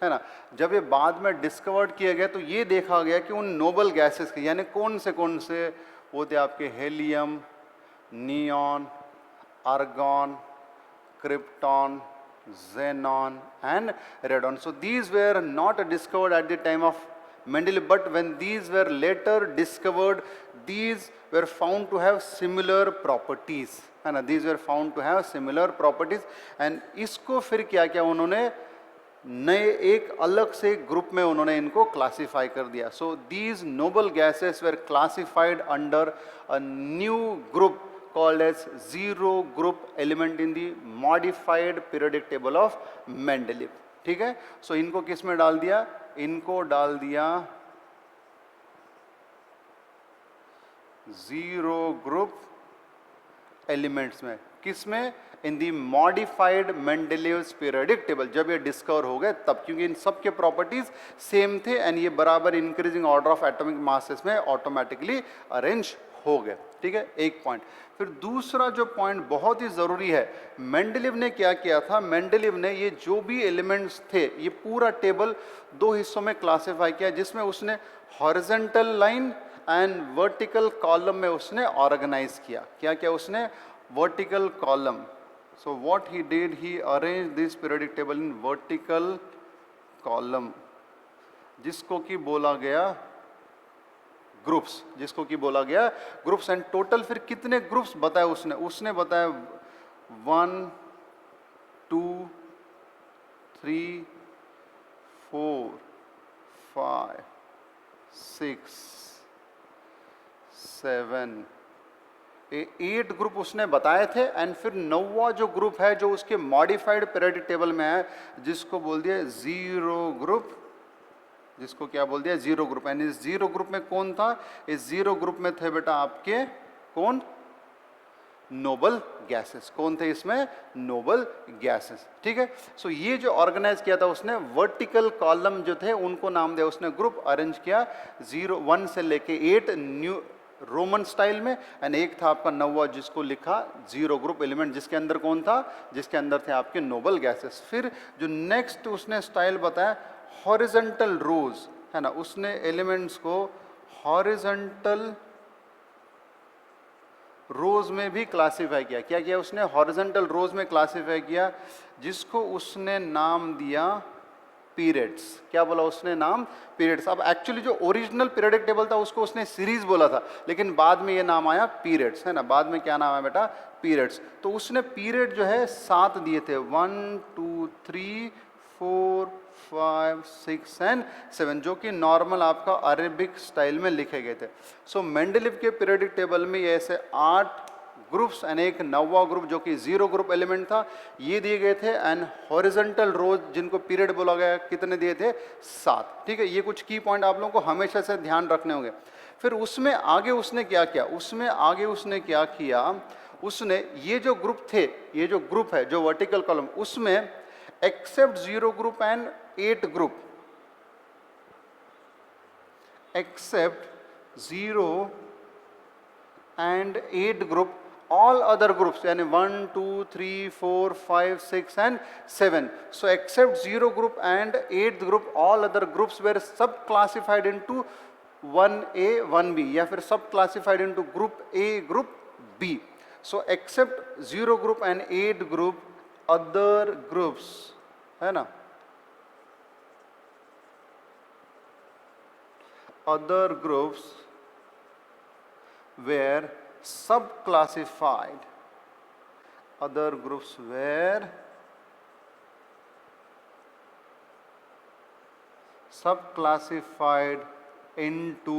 है ना, जब ये बाद में डिस्कवर्ड किए गए तो ये देखा गया कि उन नोबल गैसेस के, यानी कौन से वो थे आपके helium, neon, argon, krypton, xenon and radon. So these were not discovered at the time of Mendeleev, but when these were later discovered, these were found to have similar properties, है ना, these were found to have similar properties। and इसको फिर क्या किया उन्होंने, नए एक अलग से ग्रुप में उन्होंने इनको क्लासिफाई कर दिया। So these noble gases were classified under a new group called as zero group element in the modified periodic table of Mendeleev. ठीक है, सो इनको किस में डाल दिया, इनको डाल दिया जीरो ग्रुप एलिमेंट्स में, किसमें, इन दी मॉडिफाइड मेंडेलिव्स पीरियोडिक टेबल, जब ये डिस्कवर हो गए तब, क्योंकि इन सब के प्रॉपर्टीज सेम थे एंड ये बराबर increasing order of atomic masses में ऑटोमेटिकली अरेंज हो गए। ठीक है, एक पॉइंट। फिर दूसरा जो पॉइंट बहुत ही जरूरी है, मेंडेलीव ने क्या किया था, मेंडेलीव ने ये जो भी एलिमेंट्स थे ये पूरा टेबल दो हिस्सों में क्लासिफाई किया, जिसमें उसने horizontal line and vertical column में उसने ऑर्गेनाइज किया। क्या क्या उसने, vertical column. So what he did, he arrange this periodic table in vertical column, जिसको कि बोला गया ग्रुप्स, जिसको कि बोला गया ग्रुप्स। एंड टोटल फिर कितने ग्रुप्स बताया उसने, उसने बताया 1 2 3 4 5 6 7 8 ग्रुप उसने बताए थे। एंड फिर 9वां जो ग्रुप है जो उसके मॉडिफाइड पीरियोडिक टेबल में है, जिसको बोल दिया जीरो ग्रुप, जिसको क्या बोल दिया, जीरो ग्रुप। एंड इस जीरो ग्रुप में कौन था, इस जीरो ग्रुप में थे बेटा आपके कौन, नोबल गैसेस। कौन थे इसमें, नोबल गैसेस। ठीक है, सो ये जो ऑर्गेनाइज किया था उसने, वर्टिकल कॉलम जो थे उनको नाम दिया उसने ग्रुप, अरेंज किया 1 से लेके 8 न्यू रोमन स्टाइल में। एंड एक था आपका 9वां जिसको लिखा जीरो ग्रुप एलिमेंट, जिसके अंदर कौन था, जिसके अंदर थे आपके नोबल गैसेस। फिर जो नेक्स्ट उसने स्टाइल बताया, हॉरिजॉन्टल रोज, है ना, उसने एलिमेंट्स को हॉरिजॉन्टल रोज में भी क्लासिफाई किया। क्या किया उसने, हॉरिजॉन्टल रोज में क्लासिफाई किया, जिसको उसने नाम दिया पीरियड्स। क्या बोला उसने नाम, पीरियड्स। अब एक्चुअली जो ओरिजिनल पीरियोडिक टेबल था उसको उसने सीरीज बोला था, लेकिन बाद में ये नाम आया पीरियड्स, है ना, बाद में क्या नाम है बेटा, पीरियड्स। तो उसने पीरियड जो है 7 दिए थे, 1 2 3 4 5 6 एंड 7, जो कि नॉर्मल आपका अरेबिक स्टाइल में लिखे गए थे। सो मेंडेलीव के पीरियोडिक टेबल में ये ऐसे 8 ग्रुप्स एंड एक 9वां ग्रुप जो कि जीरो ग्रुप एलिमेंट था, ये दिए गए थे। एंड हॉरिजॉन्टल रोज जिनको पीरियड बोला गया, कितने दिए थे, 7। ठीक है, ये कुछ की पॉइंट आप लोगों को हमेशा से ध्यान रखने होंगे। फिर उसमें आगे उसने क्या किया, उसमें आगे उसने क्या किया, उसने ये जो ग्रुप थे, ये जो ग्रुप है जो वर्टिकल कॉलम, उसमें except zero group and 8 group, except 0 and 8 group, all other groups, यानी 1 2 3 4 5 6 and 7. So except 0 group and 8th group, all other groups were sub classified into 1A 1B, या फिर sub classified into group A group B. So except 0 group and 8 group, other groups, है ना, other groups were subclassified, other groups were subclassified into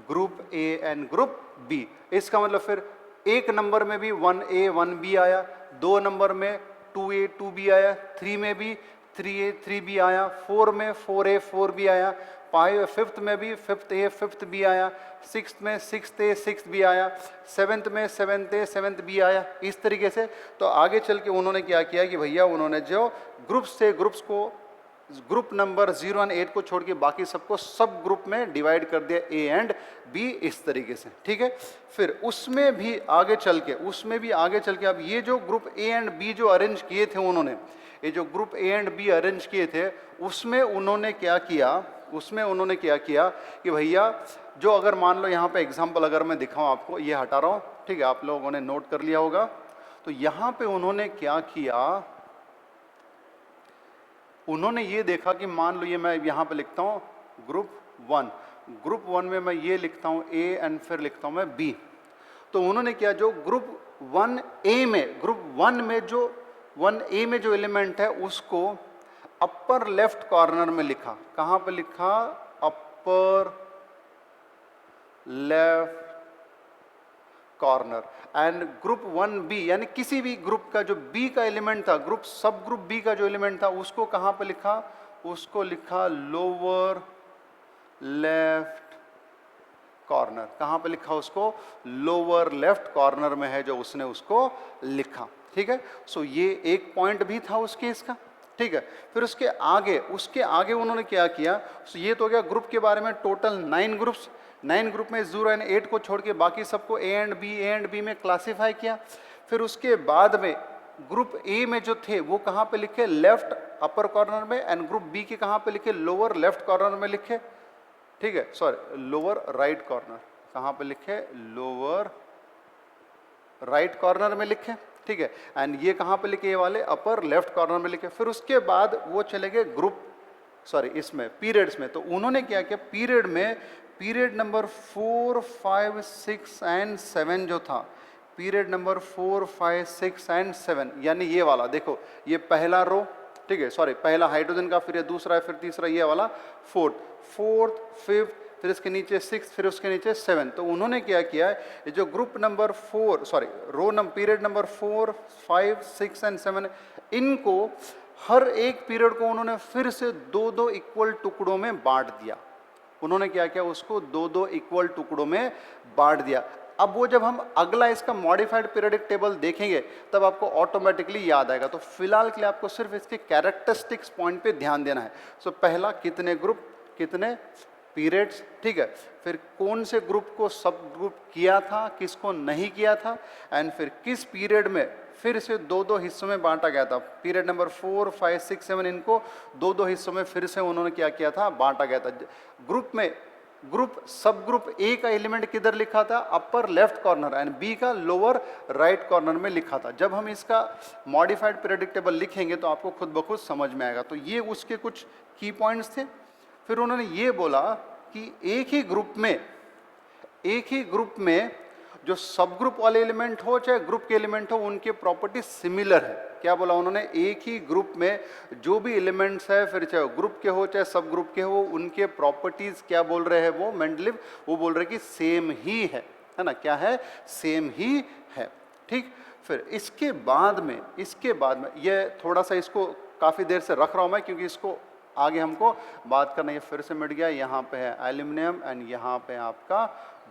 group A and group B. इसका मतलब फिर एक number में भी 1A 1B आया, 2 number में 2A 2B आया, 3 में भी 3A 3B आया, 4 में 4A 4B आया, 5th में भी 5th A 5th B आया, 6th में 6th A 6th B आया, 7th में 7th A 7th B आया। इस तरीके से तो आगे चल के उन्होंने क्या किया कि भैया उन्होंने जो ग्रुप्स थे, ग्रुप्स को ग्रुप नंबर 0 और 8 को छोड़ के बाकी सबको सब ग्रुप में डिवाइड कर दिया, ए एंड बी, इस तरीके से। ठीक है, फिर उसमें भी आगे चल के अब ये जो ग्रुप ए एंड बी जो अरेंज किए थे उन्होंने, ये जो group A and be arrange किए थे, उसमें उन्होंने क्या किया कि भैया जो, अगर मान लो यहाँ पे एग्जाम्पल अगर मैं दिखाऊं आपको, ये हटा रहा हूँ, ठीक है, आप लोगों ने नोट कर लिया होगा। तो यहाँ पे उन्होंने क्या किया, उन्होंने ये देखा कि मान लो ये मैं यहाँ पे लिखता हूँ ग्रुप 1 में मैं ये लिखता हूँ ए एंड फिर लिखता हूँ मैं बी। तो उन्होंने क्या, जो ग्रुप 1A में, ग्रुप 1 में जो 1A में जो एलिमेंट है उसको अपर लेफ्ट कॉर्नर में लिखा। कहाँ पे लिखा, अपर left corner. And group 1b यानी किसी भी ग्रुप का जो बी का एलिमेंट था, ग्रुप सब ग्रुप बी का जो एलिमेंट था उसको कहाँ पे लिखा, उसको लिखा लोअर लेफ्ट कॉर्नर। कहाँ पे लिखा उसको, लोअर लेफ्ट कॉर्नर में है जो उसने उसको लिखा। ठीक है, सो ये एक पॉइंट भी था उस केस का। ठीक है, फिर उसके आगे उन्होंने क्या किया, so ये तो हो गया ग्रुप के बारे में। टोटल 9 ग्रुप्स, 9 ग्रुप में 0 एंड 8 को छोड़ के बाकी सबको ए एंड बी में क्लासीफाई किया। फिर उसके बाद में ग्रुप ए में जो थे वो कहाँ पे लिखे, लेफ्ट अपर कॉर्नर में, एंड ग्रुप बी के कहाँ पे लिखे, लोअर लेफ्ट कॉर्नर में लिखे। ठीक है, सॉरी लोअर राइट कॉर्नर, कहाँ पे लिखे, लोअर राइट कॉर्नर में लिखे। ठीक है, एंड ये कहाँ पे लिखे, ये वाले अपर लेफ्ट कॉर्नर में लिखे। फिर उसके बाद वो चले गए इसमें पीरियड्स में। तो उन्होंने क्या किया, पीरियड में पीरियड नंबर 4, 5, 6 एंड 7 जो था, पीरियड नंबर 4, 5, 6 एंड 7 यानी ये वाला देखो, ये पहला रो, ठीक है, सॉरी पहला हाइड्रोजन का, फिर ये दूसरा है, फिर तीसरा, ये वाला फोर्थ, फिफ्थ, फिर इसके नीचे 6, फिर उसके नीचे 7। तो उन्होंने क्या किया, ये जो group number 4 sorry row number period number 4, 5, 6 and 7, इनको हर एक पीरियड को उन्होंने फिर से 2-2 इक्वल टुकड़ों में बांट दिया। उन्होंने क्या किया, उसको 2-2 इक्वल टुकड़ों में बांट दिया। अब वो जब हम अगला इसका मॉडिफाइड पीरियोडिक टेबल देखेंगे तब आपको ऑटोमेटिकली याद आएगा। तो फिलहाल के लिए आपको सिर्फ इसके कैरेक्टरिस्टिक्स पॉइंट पे ध्यान देना है। सो पहला, कितने ग्रुप, कितने पीरियड्स। ठीक है, फिर कौन से ग्रुप को सब ग्रुप किया था, किसको नहीं किया था, एंड फिर किस पीरियड में फिर से 2-2 हिस्सों में बांटा गया था। पीरियड नंबर 4, 5, 6, 7 इनको 2-2 हिस्सों में फिर से उन्होंने क्या किया था, बांटा गया था। ग्रुप में सब ग्रुप ए का एलिमेंट किधर लिखा था, upper left corner, and B का लोअर राइट कॉर्नर में लिखा था। जब हम इसका मॉडिफाइड पीरियोडिक टेबल लिखेंगे तो आपको खुद ब खुद समझ में आएगा। तो ये उसके कुछ की पॉइंट्स थे। फिर उन्होंने ये बोला कि एक ही ग्रुप में जो सब ग्रुप वाले एलिमेंट हो चाहे ग्रुप के एलिमेंट हो, उनके प्रॉपर्टी सिमिलर है। क्या बोला उन्होंने, एक ही ग्रुप में जो भी एलिमेंट्स है, फिर चाहे ग्रुप के हो चाहे सब ग्रुप के हो, उनके प्रॉपर्टीज क्या बोल रहे हैं वो मेंडलीव, वो बोल रहे कि सेम ही है ना, क्या है, सेम ही है। ठीक, फिर इसके बाद में ये थोड़ा सा इसको काफ़ी देर से रख रहा हूँ मैं, क्योंकि इसको आगे हमको बात करना। ये फिर से मिट गया, यहाँ पे है एल्यूमिनियम एंड यहाँ पे आपका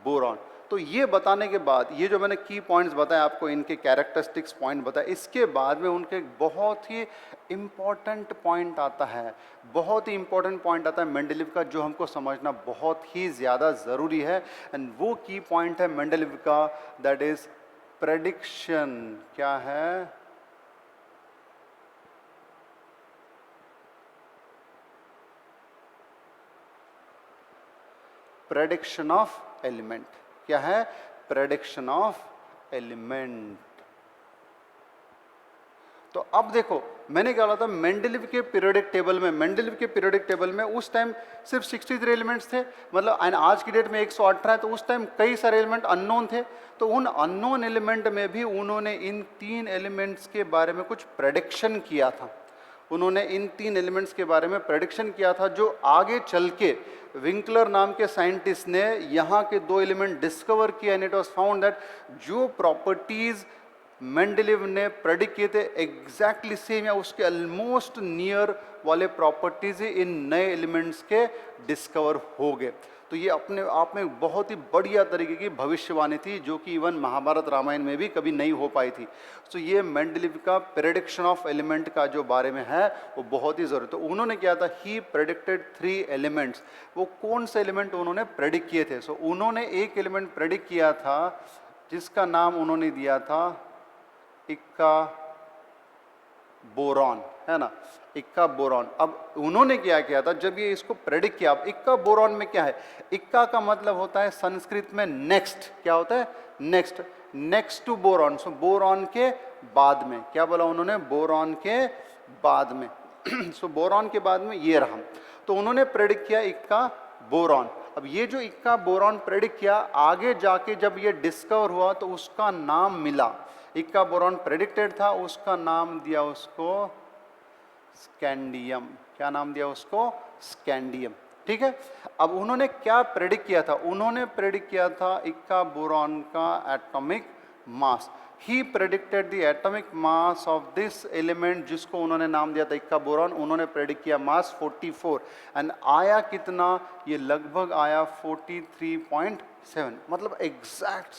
बोरॉन। तो ये बताने के बाद, ये जो मैंने की पॉइंट्स बताए आपको, इनके कैरेक्टरिस्टिक्स पॉइंट बताए, इसके बाद में उनके बहुत ही इम्पॉर्टेंट पॉइंट आता है, बहुत ही इम्पॉर्टेंट पॉइंट आता है मेंडलीव का, जो हमको समझना बहुत ही ज़्यादा ज़रूरी है। एंड वो की पॉइंट है मेंडलीव का, दैट इज प्रेडिक्शन। क्या है, प्रेडिक्शन ऑफ एलिमेंट। क्या है, प्रेडिक्शन ऑफ एलिमेंट। तो अब देखो, मैंने क्या बोला था, मेंडलीव के पीरियोडिक टेबल में उस टाइम सिर्फ 63 एलिमेंट्स थे, मतलब आज की डेट में 118 है। तो उस टाइम कई सारे एलिमेंट अननोन थे। तो उन अननोन एलिमेंट में भी उन्होंने इन 3 एलिमेंट्स के बारे में कुछ प्रेडिक्शन किया था। उन्होंने इन 3 एलिमेंट्स के बारे में प्रेडिक्शन किया था, जो आगे चल के विंकलर नाम के साइंटिस्ट ने यहाँ के 2 एलिमेंट डिस्कवर किया, and it was found that जो प्रॉपर्टीज मेंडलीव ने प्रेडिक्ट किए थे एग्जैक्टली सेम या उसके ऑलमोस्ट नियर वाले प्रॉपर्टीज इन नए एलिमेंट्स के डिस्कवर हो गए। तो ये अपने आप में बहुत ही बढ़िया तरीके की भविष्यवाणी थी, जो कि इवन महाभारत रामायण में भी कभी नहीं हो पाई थी। तो ये मेंडलीव का प्रेडिक्शन ऑफ एलिमेंट का जो बारे में है वो बहुत ही ज़रूरी। तो उन्होंने किया था, ही प्रेडिक्टेड 3 एलिमेंट्स। वो कौन से एलिमेंट उन्होंने प्रेडिक्ट किए थे? सो उन्होंने एक एलिमेंट प्रेडिक्ट किया था जिसका नाम उन्होंने दिया था इक्का बोरॉन, है ना, इक्का बोरॉन। अब उन्होंने क्या किया था, जब ये इसको प्रेडिक्ट किया, अब इक्का बोरॉन में क्या है, इक्का का मतलब होता है संस्कृत में नेक्स्ट। क्या होता है, next, next to boron. So boron के बाद में, क्या बोला उन्होंने, बोरॉन के बाद में। सो बोरॉन के बाद में ये रहा। तो उन्होंने प्रेडिक्ट किया इक्का बोरॉन। अब ये जो इक्का बोरॉन प्रेडिक्ट किया, आगे जाके जब ये डिस्कवर हुआ तो उसका नाम मिला, इक्का बोरॉन प्रेडिक्टेड था, उसका नाम दिया उसको स्कैंडियम। क्या नाम दिया उसको, स्कैंडियम। ठीक है। अब उन्होंने क्या प्रेडिक्ट किया था, उन्होंने प्रेडिक्ट किया था इक्का बोरॉन का atomic mass. He predicted the atomic mass of this element, जिसको उन्होंने नाम दिया था इक्का बोरॉन, उन्होंने प्रेडिक्ट किया मास 44 एंड आया कितना, ये लगभग आया 43.7, मतलब एग्जैक्ट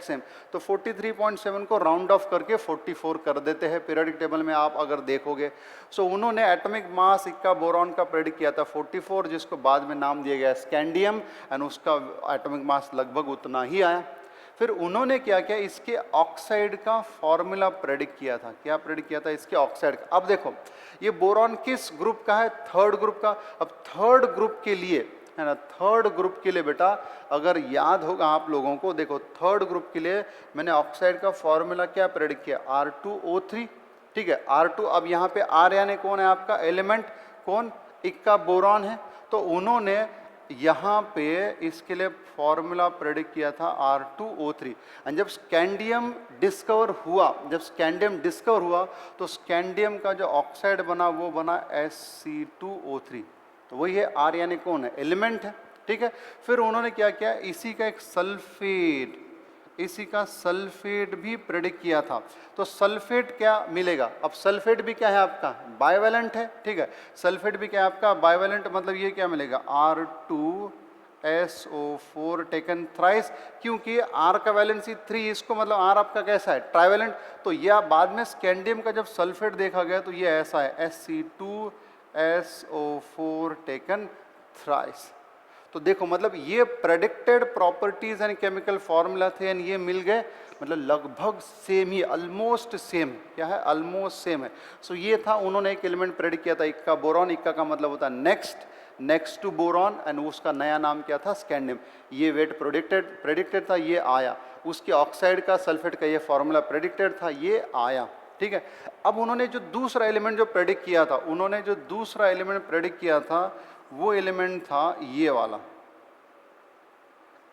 सेम। तो 43.7 को राउंड ऑफ करके 44 कर देते हैं पीरियोडिक टेबल में आप अगर देखोगे। सो उन्होंने एटॉमिक मास इक्का बोरॉन का प्रेडिक्ट किया था 44, जिसको बाद में नाम दिया गया स्कैंडियम, एंड उसका एटॉमिक मास लगभग उतना ही आया। फिर उन्होंने क्या किया, इसके ऑक्साइड का फॉर्मूला प्रेडिक्ट किया था। क्या प्रेडिक्ट किया था, इसके ऑक्साइड का। अब देखो ये बोरॉन किस ग्रुप का है, थर्ड ग्रुप का। अब थर्ड ग्रुप के लिए है ना, थर्ड ग्रुप के लिए बेटा अगर याद होगा आप लोगों को, देखो थर्ड ग्रुप के लिए मैंने ऑक्साइड का फॉर्मूला क्या प्रेडिक्ट किया, R2O3, ठीक है R2। अब यहाँ पे R यानी कौन है आपका एलिमेंट, कौन, इक्का बोरॉन है। तो उन्होंने यहाँ पे इसके लिए फॉर्मूला प्रेडिक्ट किया था R2O3। एंड जब स्कैंडियम डिस्कवर हुआ, तो स्कैंडियम का जो ऑक्साइड बना वो बना Sc2O3। तो वही है, R यानी कौन है, एलिमेंट है, ठीक है। फिर उन्होंने क्या किया, इसी का एक सल्फेट भी प्रेडिक्ट किया था। तो सल्फेट क्या मिलेगा, अब सल्फेट भी क्या है आपका, बाइवेलेंट है, ठीक है। सल्फेट भी क्या है आपका, बाइवेलेंट, मतलब ये क्या मिलेगा, R2SO4 टेकन थ्राइस, क्योंकि R का वैलेंसी 3, इसको मतलब R आपका कैसा है, ट्राइवेलेंट। तो यह बाद में स्कैंडियम का जब सल्फेट देखा गया तो ये ऐसा है Sc2SO4 टेकन थ्राइस। तो देखो मतलब ये predicted properties and chemical formula थे एंड ये मिल गए, मतलब लगभग सेम ही, ऑलमोस्ट सेम, क्या है, ऑलमोस्ट सेम है। सो ये था, उन्होंने एक एलिमेंट प्रेडिक्ट किया था इक्का बोरॉन, इक्का का मतलब होता है नेक्स्ट टू बोरॉन, एंड उसका नया नाम क्या था, स्कैंडियम। ये वेट प्रेडिक्टेड था, ये आया। उसके ऑक्साइड का, सल्फेट का ये फॉर्मूला प्रेडिक्टेड था, ये आया, ठीक है। अब उन्होंने जो दूसरा एलिमेंट जो प्रेडिक्ट किया था, वो एलिमेंट था ये वाला,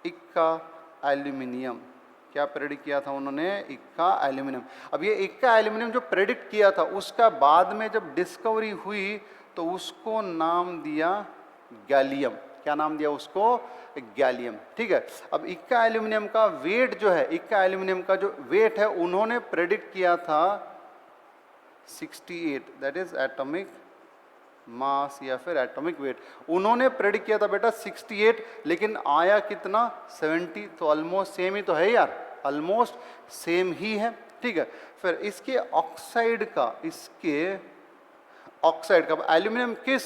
इक्का एल्यूमिनियम। क्या प्रेडिक्ट किया था उन्होंने, इक्का एल्यूमिनियम। अब ये इक्का एल्यूमिनियम जो प्रेडिक्ट किया था, उसका बाद में जब डिस्कवरी हुई तो उसको नाम दिया गैलियम। क्या नाम दिया उसको, गैलियम, ठीक है। अब इक्का एल्यूमिनियम का वेट जो है, इक्का एल्यूमिनियम का जो वेट है, उन्होंने प्रेडिक्ट किया था 68, दैट इज एटॉमिक मास या फिर एटॉमिक वेट। उन्होंने प्रेडिक्ट किया था बेटा 68, लेकिन आया कितना, 70। तो ऑलमोस्ट सेम ही तो है यार, ऑलमोस्ट सेम ही है, ठीक है। फिर इसके ऑक्साइड का, एल्यूमिनियम किस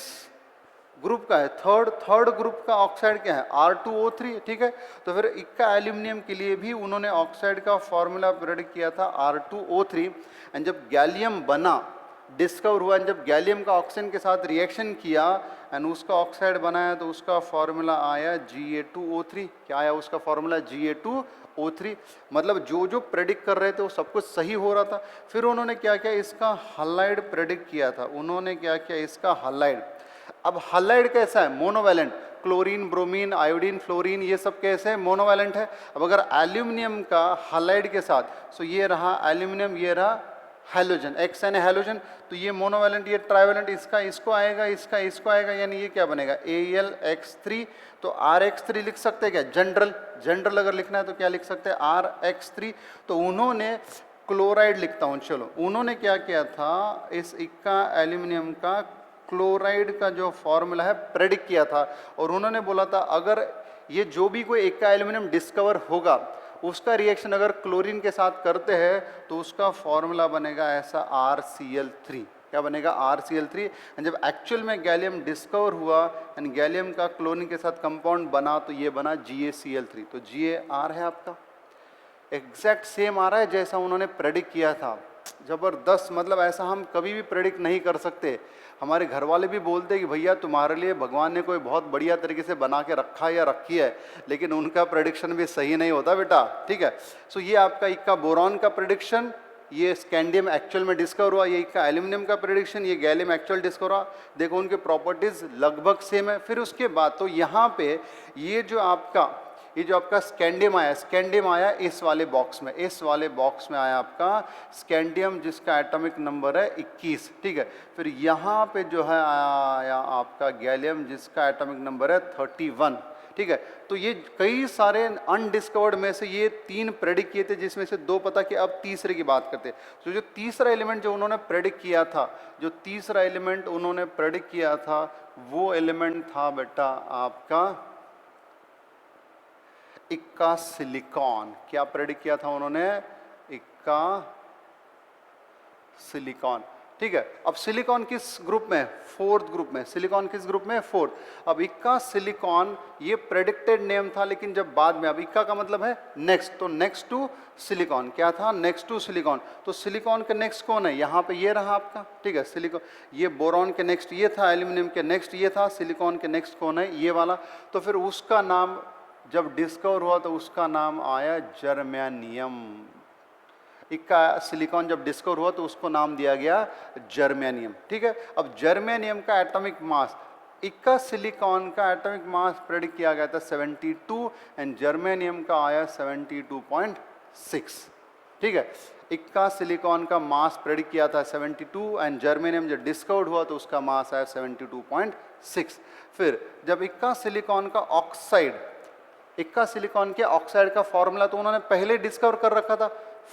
ग्रुप का है, थर्ड ग्रुप का ऑक्साइड क्या है, R2O3, ठीक है। तो फिर इक्का एल्यूमिनियम के लिए भी उन्होंने ऑक्साइड का फॉर्मूला प्रेडिक्ट किया था R2O3। एंड जब गैलियम बना, डिस्कवर हुआ, जब गैलियम का ऑक्सीजन के साथ रिएक्शन किया एंड उसका ऑक्साइड बनाया, तो उसका फॉर्मूला आया Ga2O3। क्या आया उसका फॉर्मूला, Ga2O3। मतलब जो प्रेडिक्ट कर रहे थे वो सब कुछ सही हो रहा था। फिर उन्होंने क्या किया, इसका हलाइड प्रेडिक्ट किया था। उन्होंने क्या किया, इसका हलाइड। अब हलाइड कैसा है, monovalent, chlorine, bromine, iodine, fluorine, ये सब कैसे है, मोनोवैलेंट है। अब अगर एल्यूमिनियम का हलाइड के साथ, सो ये रहा एल्यूमिनियम, ये रहा हैलोजन, एक्स एन हैलोजन, तो ये मोनोवैलेंट, ये ट्राइवैलेंट, इसको आएगा, इसको आएगा, यानी ये क्या बनेगा, Al(X3). तो Rx3 लिख सकते हैं क्या, जनरल अगर लिखना है तो क्या लिख सकते हैं, Rx3। तो उन्होंने क्लोराइड, लिखता हूँ चलो, उन्होंने क्या किया था, इस इक्का एल्यूमिनियम का क्लोराइड का जो फॉर्मूला है प्रेडिक्ट किया था। और उन्होंने बोला था अगर ये जो भी कोई इक्का एल्यूमिनियम डिस्कवर होगा, उसका रिएक्शन अगर क्लोरीन के साथ करते हैं तो उसका फॉर्मूला बनेगा ऐसा RCl3। क्या बनेगा, RCl3। एंड जब एक्चुअल में गैलियम डिस्कवर हुआ एंड गैलियम का क्लोरीन के साथ कंपाउंड बना, तो ये बना GaCl3। तो Gar है आपका, एग्जैक्ट सेम आ रहा है जैसा उन्होंने प्रेडिक्ट किया था। ज़बरदस्त, मतलब ऐसा हम कभी भी प्रेडिक्ट नहीं कर सकते। हमारे घर वाले भी बोलते हैं कि भैया तुम्हारे लिए भगवान ने कोई बहुत बढ़िया तरीके से बना के रखा या रखी है, लेकिन उनका प्रेडिक्शन भी सही नहीं होता बेटा, ठीक है। सो ये आपका इक्का बोरॉन का प्रेडिक्शन, ये स्कैंडियम एक्चुअल में डिस्कवर हुआ, ये इक्का एल्यूमिनियम का प्रेडिक्शन, ये गैलियम एक्चुअल डिस्कवर हुआ। देखो उनके प्रॉपर्टीज लगभग सेम है। फिर उसके बाद तो यहाँ पे ये जो आपका ये जो आपका स्कैंडियम आया इस वाले बॉक्स में, इस वाले बॉक्स में आया आपका स्कैंडियम जिसका एटॉमिक नंबर है 21, ठीक है। फिर यहाँ पे जो है आया आपका गैलियम जिसका एटॉमिक नंबर है 31, ठीक है। तो ये कई सारे अनडिस्कवर्ड में से ये 3 प्रेडिक्ट किए थे, जिसमें से 2 पता कि अब तीसरे की बात करते हैं। तो जो तीसरा एलिमेंट जो उन्होंने प्रेडिक्ट किया था, जो तीसरा एलिमेंट उन्होंने प्रेडिक्ट किया था वो एलिमेंट था बेटा आपका इक्का सिलिकॉन। क्या प्रेडिक्ट किया था उन्होंने? इक्का सिलिकॉन, ठीक है। अब सिलिकॉन किस ग्रुप में? फोर्थ ग्रुप में। सिलिकॉन किस ग्रुप में? फोर्थ। अब इक्का सिलिकॉन ये प्रेडिक्टेड नेम था, लेकिन जब बाद में, अब इक्का का मतलब है नेक्स्ट, तो नेक्स्ट टू सिलिकॉन क्या था? Next to silicon. तो सिलिकॉन के नेक्स्ट कौन है? यहाँ पे ये रहा आपका, ठीक है। सिलिकॉन, ये बोरॉन के नेक्स्ट ये था, एल्यूमिनियम के नेक्स्ट ये था, सिलिकॉन के नेक्स्ट कौन है? ये वाला। तो फिर उसका नाम जब डिस्कवर हुआ तो उसका नाम आया जर्मेनियम। इक्का सिलिकॉन जब डिस्कवर हुआ तो उसको नाम दिया गया जर्मेनियम, ठीक है। अब जर्मेनियम का एटॉमिक मास, इक्का सिलिकॉन का एटॉमिक मास प्रेडिक्ट किया गया था 72 एंड जर्मेनियम का आया 72.6, ठीक है। इक्का सिलिकॉन का मास प्रेडिक्ट किया था 72 एंड जर्मेनियम जब डिस्कवर्ड हुआ तो उसका मास आया 72.6। फिर जब इक्का सिलिकॉन का ऑक्साइड, इक्का सिलिकॉन के ऑक्साइड का फॉर्मूला तो उन्होंने पहले डिस्कवर कर रखा था।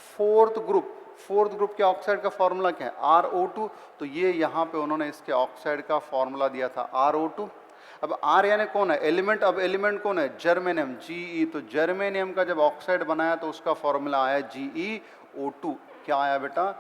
फोर्थ ग्रुप के ऑक्साइड का फॉर्मूला क्या है? RO2। तो ये यहाँ पे उन्होंने इसके ऑक्साइड का फॉर्मूला दिया था RO2। अब R यानी कौन है? एलिमेंट। अब एलिमेंट कौन है? Germanium, GE। तो जर्मेनियम का जब ऑक्साइड बनाया तो उसका फॉर्मूला आया GeO2। क्या आया बेटा?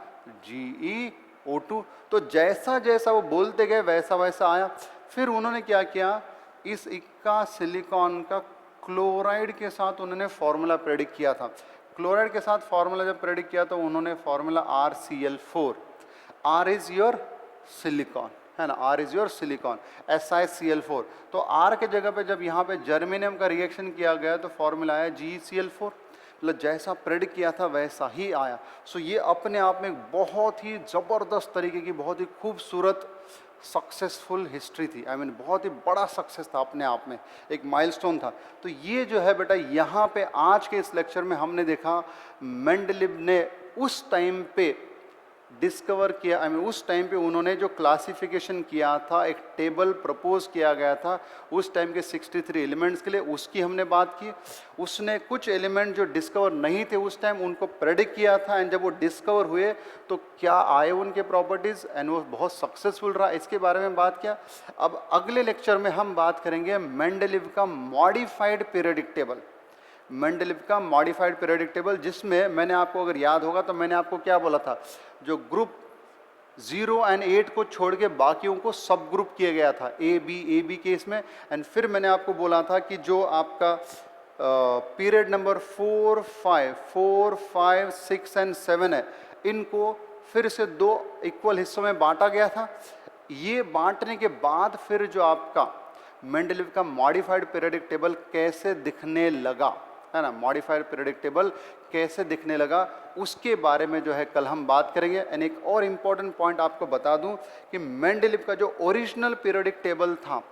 GeO2। तो जैसा जैसा वो बोलते गए वैसा वैसा आया। फिर उन्होंने क्या किया, इस इक्का सिलिकॉन का क्लोराइड के साथ उन्होंने फॉर्मूला प्रेडिक्ट किया था। क्लोराइड के साथ फॉर्मूला जब प्रेडिक्ट किया तो उन्होंने formula RCl4, R is your silicon, है ना, R is your silicon, SiCl4। तो R के जगह पे जब यहाँ पे जर्मेनियम का रिएक्शन किया गया तो फॉर्मूला आया GeCl4। मतलब जैसा प्रेडिक्ट किया था वैसा ही आया। सो ये अपने आप में बहुत ही ज़बरदस्त तरीके की, बहुत ही खूबसूरत सक्सेसफुल हिस्ट्री थी। आई मीन बहुत ही बड़ा सक्सेस था अपने आप में, एक माइलस्टोन था। तो ये जो है बेटा यहाँ पे आज के इस लेक्चर में हमने देखा मेंडलीव ने उस टाइम पे डिस्कवर किया, आई मीन उस टाइम पे उन्होंने जो क्लासिफिकेशन किया था, एक टेबल प्रपोज किया गया था उस टाइम के 63 एलिमेंट्स के लिए, उसकी हमने बात की। उसने कुछ एलिमेंट जो डिस्कवर नहीं थे उस टाइम उनको प्रेडिक्ट किया था, एंड जब वो डिस्कवर हुए तो क्या आए उनके प्रॉपर्टीज़, एंड वो बहुत सक्सेसफुल रहा, इसके बारे में बात किया। अब अगले लेक्चर में हम बात करेंगे मेंडलीव का मॉडिफाइड पीरियडिक टेबल। मेंडलीव का मॉडिफाइड पीरियडिक टेबल, जिसमें मैंने आपको अगर याद होगा तो मैंने आपको क्या बोला था, जो ग्रुप 0 और 8 को छोड़ के बाकियों को सब ग्रुप किया गया था ए बी केस में। एंड फिर मैंने आपको बोला था कि जो आपका पीरियड नंबर 4, 5, 6 एंड 7 है, इनको फिर से 2 इक्वल हिस्सों में बांटा गया था। ये बांटने के बाद फिर जो आपका मेंडलीव का मॉडिफाइड पीरियडिक टेबल कैसे दिखने लगा, है ना, मॉडिफाइड पीरियडिक टेबल कैसे दिखने लगा, उसके बारे में जो है कल हम बात करेंगे। एंड एक और इम्पॉर्टेंट पॉइंट आपको बता दूं कि मेंडलीव का जो ओरिजिनल पीरियडिक टेबल था,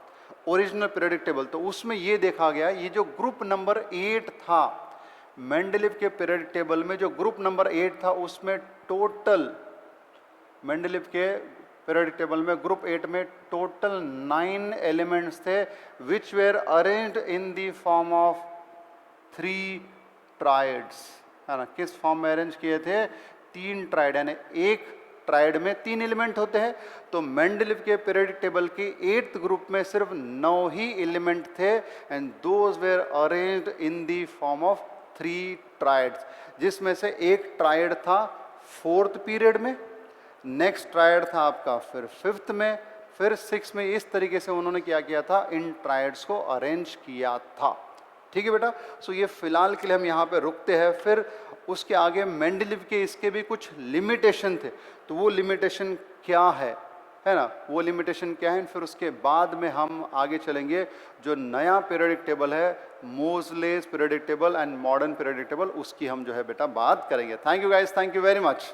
ओरिजिनल पीरियडिक टेबल, तो उसमें ये देखा गया, ये जो ग्रुप नंबर 8 था मेंडलीव के पीरियडिक टेबल में, जो ग्रुप नंबर 8 था उसमें टोटल मेंडलीव के पीरियडिक टेबल में ग्रुप 8 में टोटल 9 एलिमेंट्स थे विच where arranged in the form of 3 triads, है ना। किस फॉर्म में अरेंज किए थे? 3 ट्राइड, यानी एक ट्राइड में 3 एलिमेंट होते हैं। तो मेंडलीव के पीरियडिक टेबल की 8th ग्रुप में सिर्फ 9 ही एलिमेंट थे, and those were arranged in the form of 3 triads, जिसमें से एक ट्राइड था 4th पीरियड में, नेक्स्ट ट्राइड था आपका फिर 5th में, फिर 6th में। इस तरीके से उन्होंने क्या किया था, इन ट्राइड्स को अरेंज किया था। ठीक है बेटा। सो ये फिलहाल के लिए हम यहाँ पे रुकते हैं, फिर उसके आगे मेंडलीव के इसके भी कुछ लिमिटेशन थे, तो वो लिमिटेशन क्या है ना, वो लिमिटेशन क्या है, फिर उसके बाद में हम आगे चलेंगे जो नया पीरियडिक टेबल है, Moseley's periodic table and modern periodic table, उसकी हम जो है बेटा बात करेंगे। Thank you guys, thank you very much.